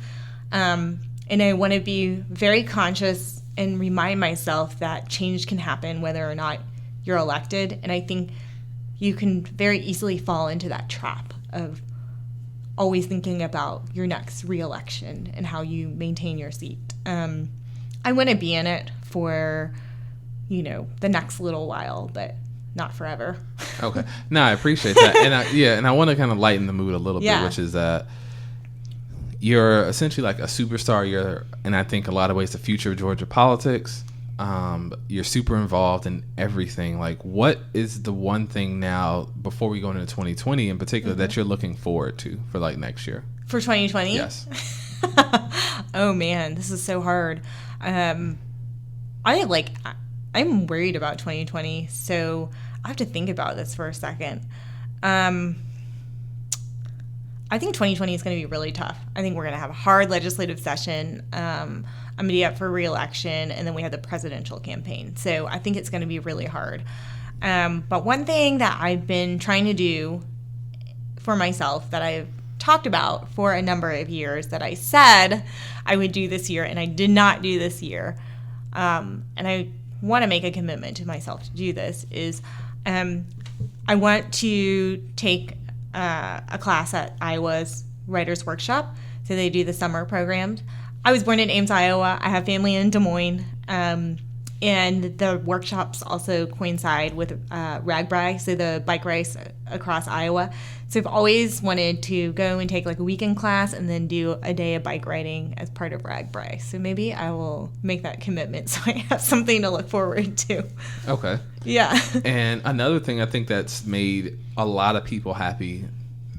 And I want to be very conscious and remind myself that change can happen whether or not you're elected. And I think you can very easily fall into that trap of always thinking about your next re-election and how you maintain your seat. I want to be in it for, the next little while, but not forever. Okay. No, I appreciate that. And I want to kind of lighten the mood a little bit, which is that you're essentially like a superstar. You're, and I think a lot of ways, the future of Georgia politics. You're super involved in everything. Like, what is the one thing now, before we go into 2020 in particular, that you're looking forward to for like next year? For 2020? Yes. Oh man, this is so hard. I'm worried about 2020, so I have to think about this for a second. I think 2020 is going to be really tough. I think we're going to have a hard legislative session. I'm going to be up for re-election, and then we have the presidential campaign. So I think it's going to be really hard. But one thing that I've been trying to do for myself, that I've talked about for a number of years, that I said I would do this year, and I did not do this year, and I want to make a commitment to myself to do this, is I want to take a class at Iowa's Writers Workshop. So they do the summer programs. I was born in Ames, Iowa. I have family in Des Moines. And the workshops also coincide with RAGBRAI, so the bike race across Iowa. So I've always wanted to go and take like a weekend class and then do a day of bike riding as part of RAGBRAI. So maybe I will make that commitment so I have something to look forward to. Okay. Yeah. And another thing I think that's made a lot of people happy,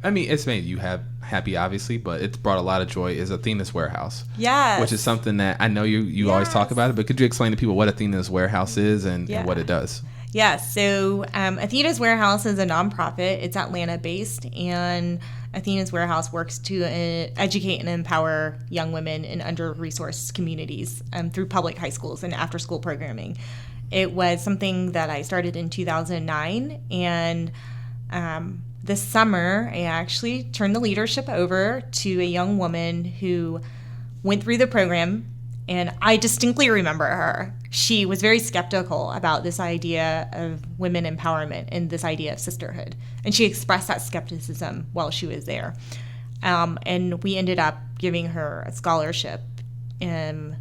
I mean, it's made you happy, obviously, but it's brought a lot of joy, is Athena's Warehouse. Yes. Which is something that I know you always talk about it, but could you explain to people what Athena's Warehouse is and what it does? Yes. So Athena's Warehouse is a nonprofit. It's Atlanta-based, and Athena's Warehouse works to educate and empower young women in under-resourced communities through public high schools and after-school programming. It was something that I started in 2009, and this summer, I actually turned the leadership over to a young woman who went through the program, and I distinctly remember her. She was very skeptical about this idea of women empowerment and this idea of sisterhood, and she expressed that skepticism while she was there. And we ended up giving her a scholarship to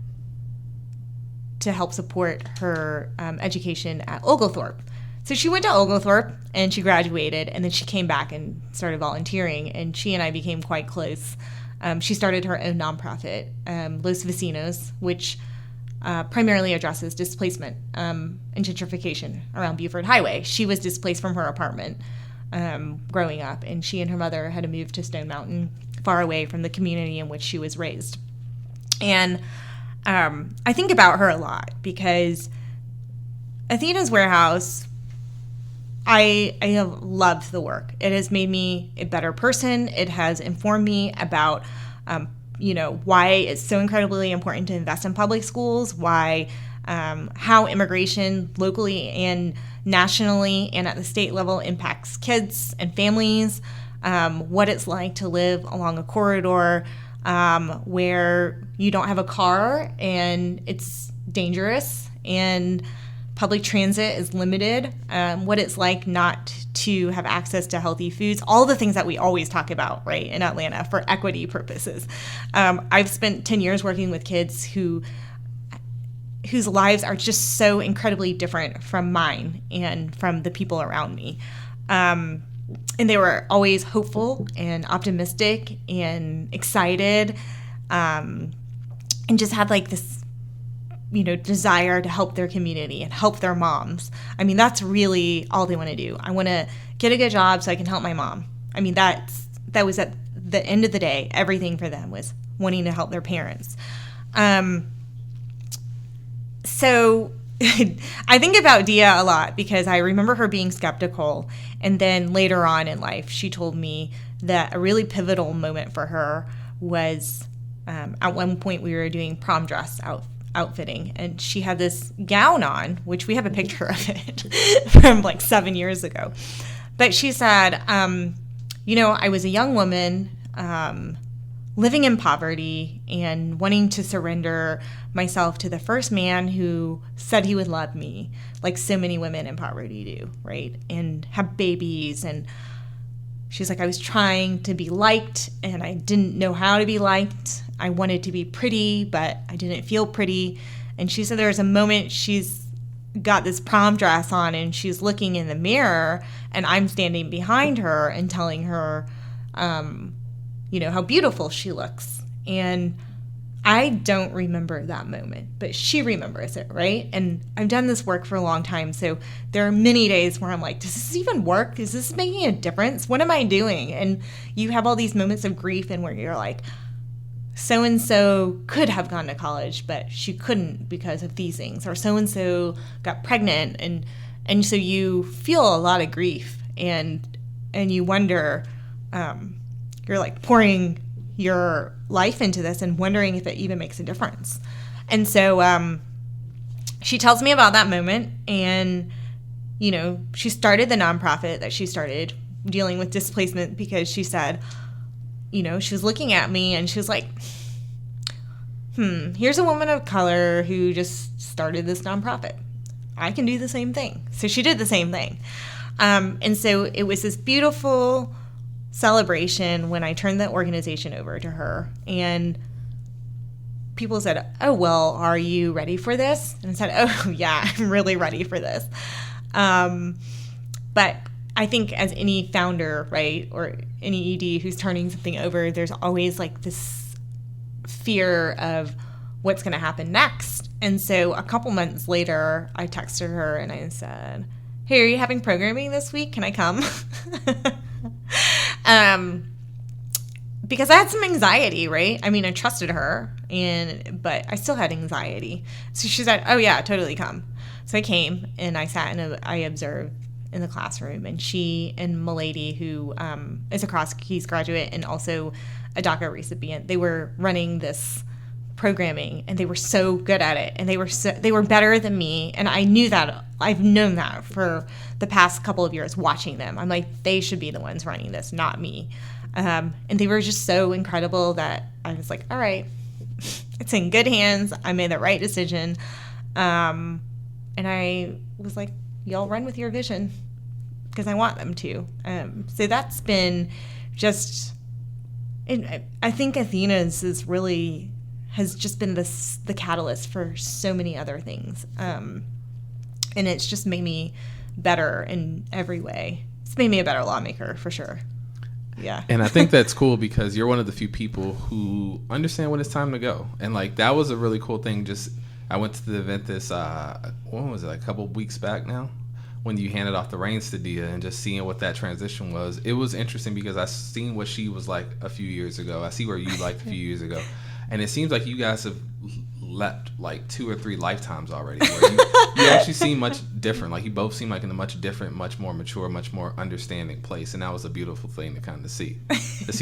help support her education at Oglethorpe. So she went to Oglethorpe and she graduated, and then she came back and started volunteering, and she and I became quite close. She started her own nonprofit, Los Vecinos, which primarily addresses displacement and gentrification around Buford Highway. She was displaced from her apartment growing up, and she and her mother had to move to Stone Mountain, far away from the community in which she was raised. And I think about her a lot, because Athena's Warehouse, I have loved the work. It has made me a better person. It has informed me about, why it's so incredibly important to invest in public schools, why, how immigration locally and nationally and at the state level impacts kids and families. what it's like to live along a corridor where you don't have a car and it's dangerous and public transit is limited, what it's like not to have access to healthy foods, all the things that we always talk about, right, in Atlanta for equity purposes. I've spent 10 years working with kids whose lives are just so incredibly different from mine and from the people around me. And they were always hopeful and optimistic and excited, and just had like this, desire to help their community and help their moms. I mean, that's really all they want to do. I want to get a good job so I can help my mom. I mean, that was at the end of the day, everything for them was wanting to help their parents. So I think about Dia a lot because I remember her being skeptical. And then later on in life, she told me that a really pivotal moment for her was at one point we were doing prom dress outfitting, and she had this gown on, which we have a picture of it from like 7 years ago. But she said, I was a young woman living in poverty and wanting to surrender myself to the first man who said he would love me, like so many women in poverty do, right? And have babies. And she's like, I was trying to be liked and I didn't know how to be liked. I wanted to be pretty, but I didn't feel pretty. And she said there was a moment she's got this prom dress on and she's looking in the mirror and I'm standing behind her and telling her, how beautiful she looks. And I don't remember that moment, but she remembers it, right? And I've done this work for a long time, so there are many days where I'm like, does this even work? Is this making a difference? What am I doing? And you have all these moments of grief and where you're like, so-and-so could have gone to college, but she couldn't because of these things, or so-and-so got pregnant, and so you feel a lot of grief, and you wonder, you're like pouring your life into this and wondering if it even makes a difference. And so she tells me about that moment, and she started the nonprofit that she started dealing with displacement because she said, she was looking at me and she was like, here's a woman of color who just started this nonprofit. I can do the same thing. So she did the same thing. And so it was this beautiful celebration when I turned the organization over to her, and people said, oh, well, are you ready for this? And I said, oh, yeah, I'm really ready for this. But I think as any founder, right, or any ED who's turning something over, there's always like this fear of what's going to happen next. And so a couple months later, I texted her and I said, hey, are you having programming this week? Can I come? Because I had some anxiety, right? I mean, I trusted her, but I still had anxiety. So she said, oh yeah, totally come. So I came and I sat and I observed in the classroom, and she and Milady, who is a Cross Keys graduate and also a DACA recipient, they were running this programming, and they were so good at it, and they were better than me, and I knew that. I've known that for the past couple of years watching them. I'm like, they should be the ones running this, not me. And they were just so incredible that I was like, all right, it's in good hands. I made the right decision. And I was like, y'all run with your vision because I want them to. So that's been just, I think Athena's has just been the catalyst for so many other things. And it's just made me better in every way. It's made me a better lawmaker for sure. Yeah. And I think that's cool because you're one of the few people who understand when it's time to go. And like, that was a really cool thing. I went to the event when was it, like a couple of weeks back now, when you handed off the reins to Dia, and just seeing what that transition was. It was interesting because I seen what she was like a few years ago. I see where you liked a few years ago. And it seems like you guys have leapt like 2 or 3 lifetimes already, where you actually seem much different. Like, you both seem like in a much different, much more mature, much more understanding place. And that was a beautiful thing to kind of see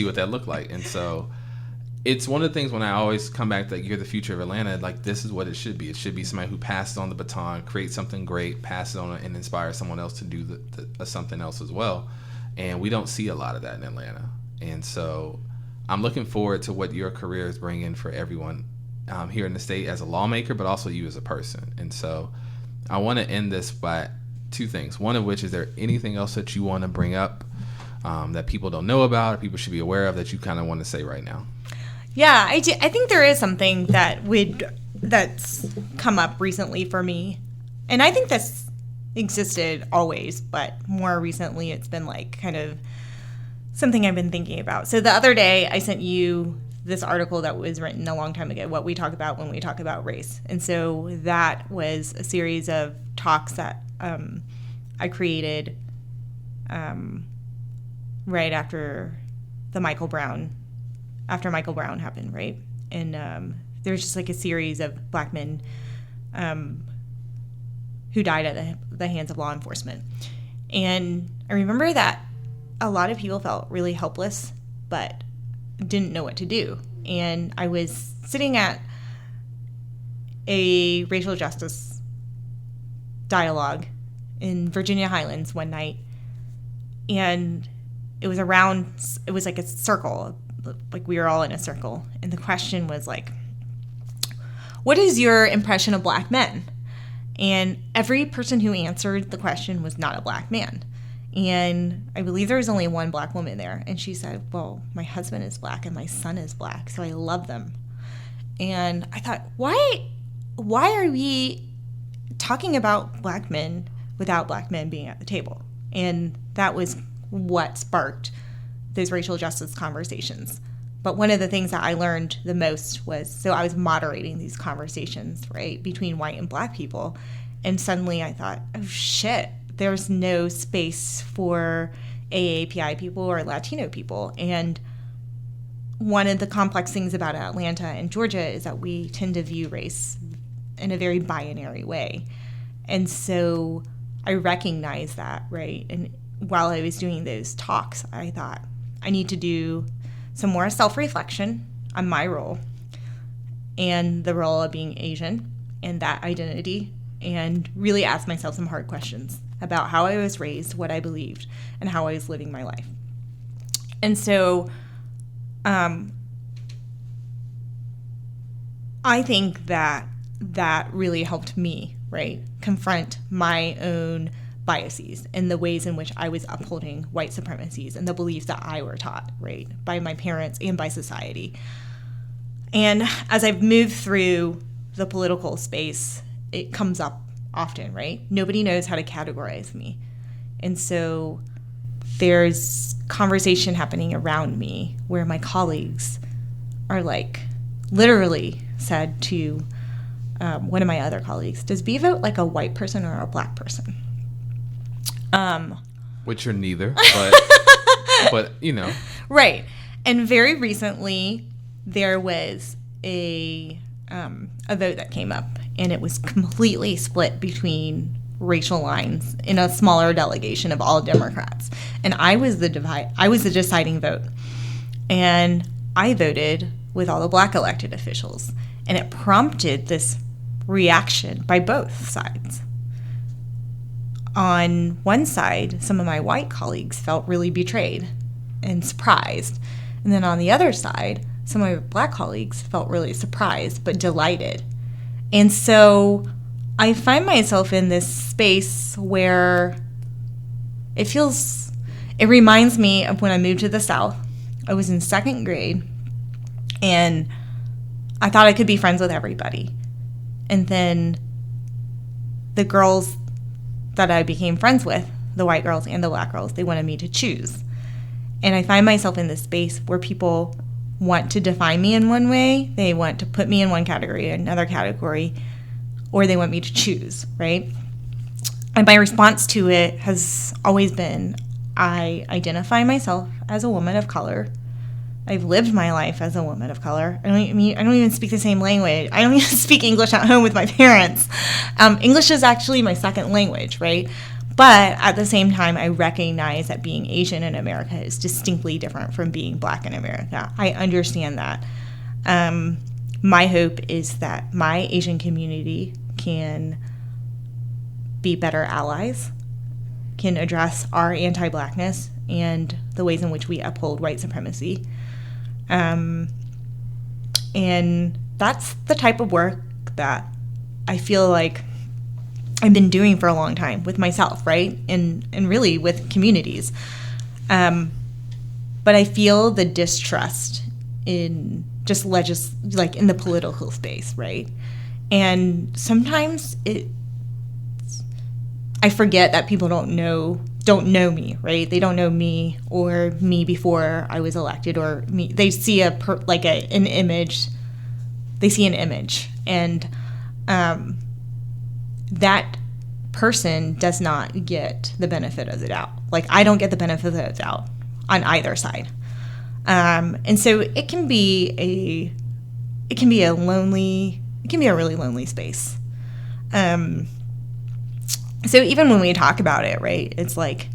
what that looked like. And so it's one of the things when I always come back to, like, you're the future of Atlanta, like, this is what it should be. It should be somebody who passes on the baton, creates something great, passes on it, and inspires someone else to do something else as well. And we don't see a lot of that in Atlanta. And so I'm looking forward to what your career is bringing for everyone here in the state as a lawmaker, but also you as a person. And so I want to end this by two things. One of which, is there anything else that you want to bring up that people don't know about or people should be aware of that you kind of want to say right now? Yeah, I think there is something that's come up recently for me. And I think that's existed always, but more recently it's been like kind of something I've been thinking about. So the other day I sent you this article that was written a long time ago, What We Talk About When We Talk About Race. And so that was a series of talks that I created right after Michael Brown happened, right? And there's just like a series of Black men who died at the hands of law enforcement. And I remember that a lot of people felt really helpless, but didn't know what to do. And I was sitting at a racial justice dialogue in Virginia Highlands one night, and it was like a circle, like we were all in a circle, and the question was like, what is your impression of Black men? And every person who answered the question was not a Black man. And I believe there was only one Black woman there. And she said, well, my husband is Black and my son is Black, so I love them. And I thought, why are we talking about Black men without Black men being at the table? And that was what sparked those racial justice conversations. But one of the things that I learned the most was, so I was moderating these conversations, right, between white and Black people. And suddenly I thought, oh, shit, there's no space for AAPI people or Latino people. And one of the complex things about Atlanta and Georgia is that we tend to view race in a very binary way. And so I recognized that, right? And while I was doing those talks, I thought, I need to do some more self-reflection on my role and the role of being Asian and that identity, and really ask myself some hard questions about how I was raised, what I believed, and how I was living my life. And so I think that really helped me, right, confront my own biases and the ways in which I was upholding white supremacies and the beliefs that I were taught, right, by my parents and by society. And as I've moved through the political space, it comes up often, right? Nobody knows how to categorize me. And so there's conversation happening around me where my colleagues are like, literally said to one of my other colleagues, does Bee vote like a white person or a Black person? Which are neither, but you know. Right. And very recently there was a vote that came up, and it was completely split between racial lines in a smaller delegation of all Democrats. And I was the deciding vote. And I voted with all the Black elected officials. And it prompted this reaction by both sides. On one side, some of my white colleagues felt really betrayed and surprised. And then on the other side, some of my Black colleagues felt really surprised but delighted. And so I find myself in this space where it reminds me of when I moved to the South. I was in second grade, and I thought I could be friends with everybody. And then the girls that I became friends with, the white girls and the Black girls, they wanted me to choose. And I find myself in this space where people want to define me in one way, they want to put me in one category or another category, or they want me to choose, right? And my response to it has always been, I identify myself as a woman of color. I've lived my life as a woman of color. I don't even speak the same language. I don't even speak English at home with my parents. English is actually my second language, right? But at the same time, I recognize that being Asian in America is distinctly different from being Black in America. I understand that. My hope is that my Asian community can be better allies, can address our anti-Blackness, and the ways in which we uphold white supremacy. And that's the type of work that I feel like I've been doing for a long time with myself, right? And really with communities. But I feel the distrust in just in the political space, right? And sometimes I forget that people don't know me, right? They don't know me or me before I was elected, or me. They see an image. They see an image, and that person does not get the benefit of the doubt. Like, I don't get the benefit of the doubt on either side. And so it can be a really lonely space. So even when we talk about it, right, it's like,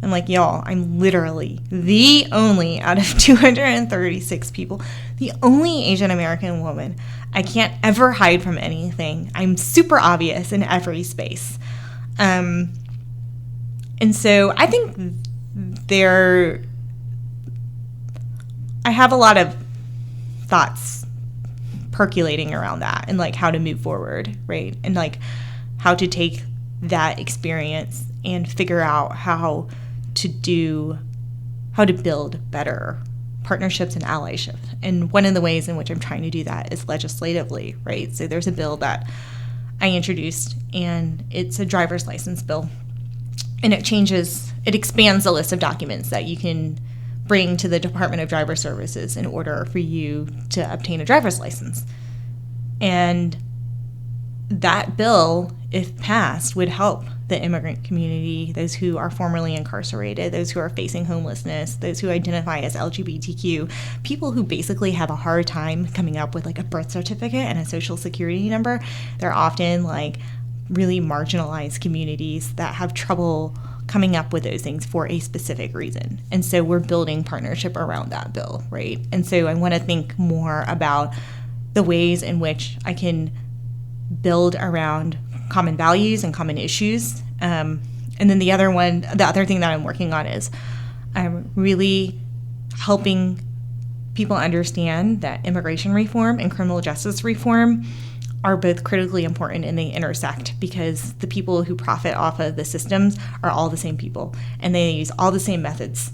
I'm like, y'all, I'm literally the only, out of 236 people, the only Asian American woman. I can't ever hide from anything. I'm super obvious in every space. And so I think I have a lot of thoughts percolating around that, and like how to move forward, right? And like how to take that experience and figure out how to build better partnerships and allyship. And one of the ways in which I'm trying to do that is legislatively, right? So there's a bill that I introduced, and it's a driver's license bill. And it expands the list of documents that you can bring to the Department of Driver Services in order for you to obtain a driver's license. And that bill, if passed, would help the immigrant community, those who are formerly incarcerated, those who are facing homelessness, those who identify as LGBTQ, people who basically have a hard time coming up with like a birth certificate and a social security number. They're often like really marginalized communities that have trouble coming up with those things for a specific reason. And so we're building partnership around that bill, right? And so I want to think more about the ways in which I can build around common values and common issues. And then the other thing that I'm working on is I'm really helping people understand that immigration reform and criminal justice reform are both critically important, and they intersect because the people who profit off of the systems are all the same people, and they use all the same methods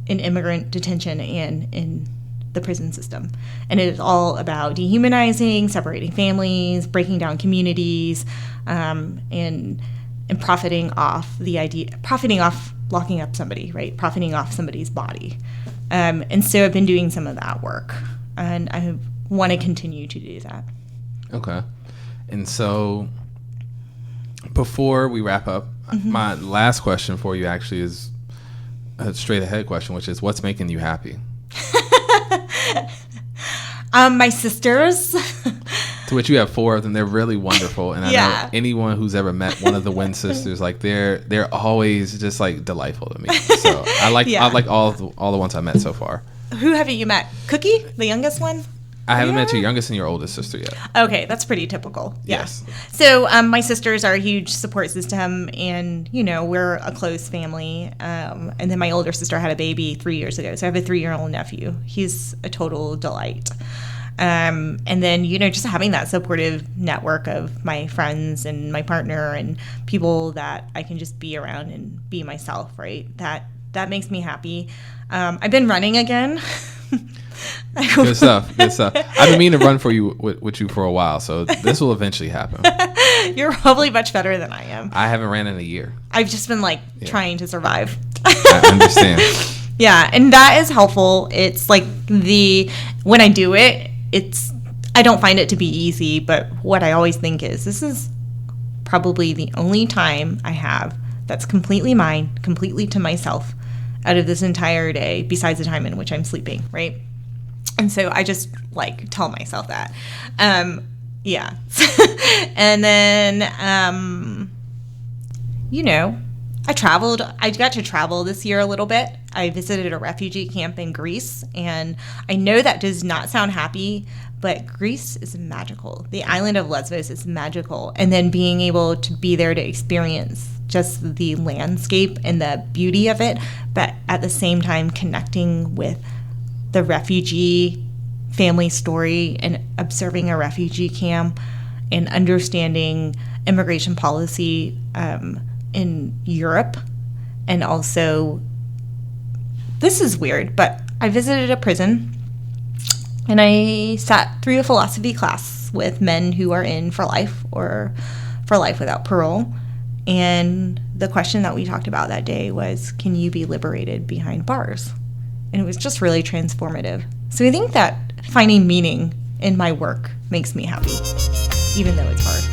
in immigrant detention and in the prison system. And it is all about dehumanizing, separating families, breaking down communities, and profiting off locking up somebody, right? Profiting off somebody's body. And so I've been doing some of that work, and I want to continue to do that. Okay. And so before we wrap up, my last question for you actually is a straight ahead question, which is, what's making you happy? My sisters. To which you have 4 of them. They're really wonderful. And I know anyone who's ever met one of the Nguyen sisters, like they're always just like delightful to me. So I like all the ones I met so far. Who haven't you met? Cookie, the youngest one? I haven't met your youngest and your oldest sister yet. Okay, that's pretty typical. Yeah. Yes. So my sisters are a huge support system, and, we're a close family. And then my older sister had a baby 3 years ago, so I have a 3-year-old nephew. He's a total delight. And then, just having that supportive network of my friends and my partner and people that I can just be around and be myself, right? That makes me happy. I've been running again. Good stuff. I've been meaning to run for you with you for a while, so this will eventually happen. You're probably much better than I am. I haven't ran in a year. I've just been trying to survive. I understand. Yeah, and that is helpful. It's like when I do it, I don't find it to be easy, but what I always think is this is probably the only time I have that's completely mine, completely to myself out of this entire day, besides the time in which I'm sleeping, right? And so I just tell myself that. Yeah. And then, I traveled. I got to travel this year a little bit. I visited a refugee camp in Greece, and I know that does not sound happy, but Greece is magical. The island of Lesbos is magical. And then being able to be there to experience just the landscape and the beauty of it, but at the same time connecting with the refugee family story and observing a refugee camp and understanding immigration policy in Europe. And also, this is weird, but I visited a prison and I sat through a philosophy class with men who are in for life or for life without parole. And the question that we talked about that day was, can you be liberated behind bars? And it was just really transformative. So I think that finding meaning in my work makes me happy, even though it's hard.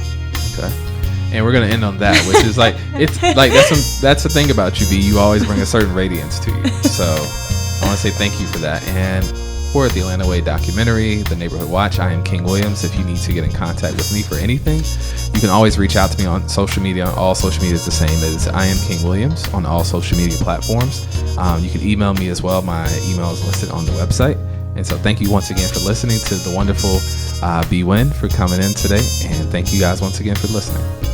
Okay. And we're going to end on that, which is like, it's like, that's the thing about you, Bee. You always bring a certain radiance to you. So I want to say thank you for that. And for the Atlanta Way documentary, The Neighborhood Watch, I am King Williams. If you need to get in contact with me for anything, you can always reach out to me on social media. All social media is the same as I am King Williams on all social media platforms. You can email me as well. My email is listed on the website. And so thank you once again for listening to the wonderful Bee Nguyen for coming in today. And thank you guys once again for listening.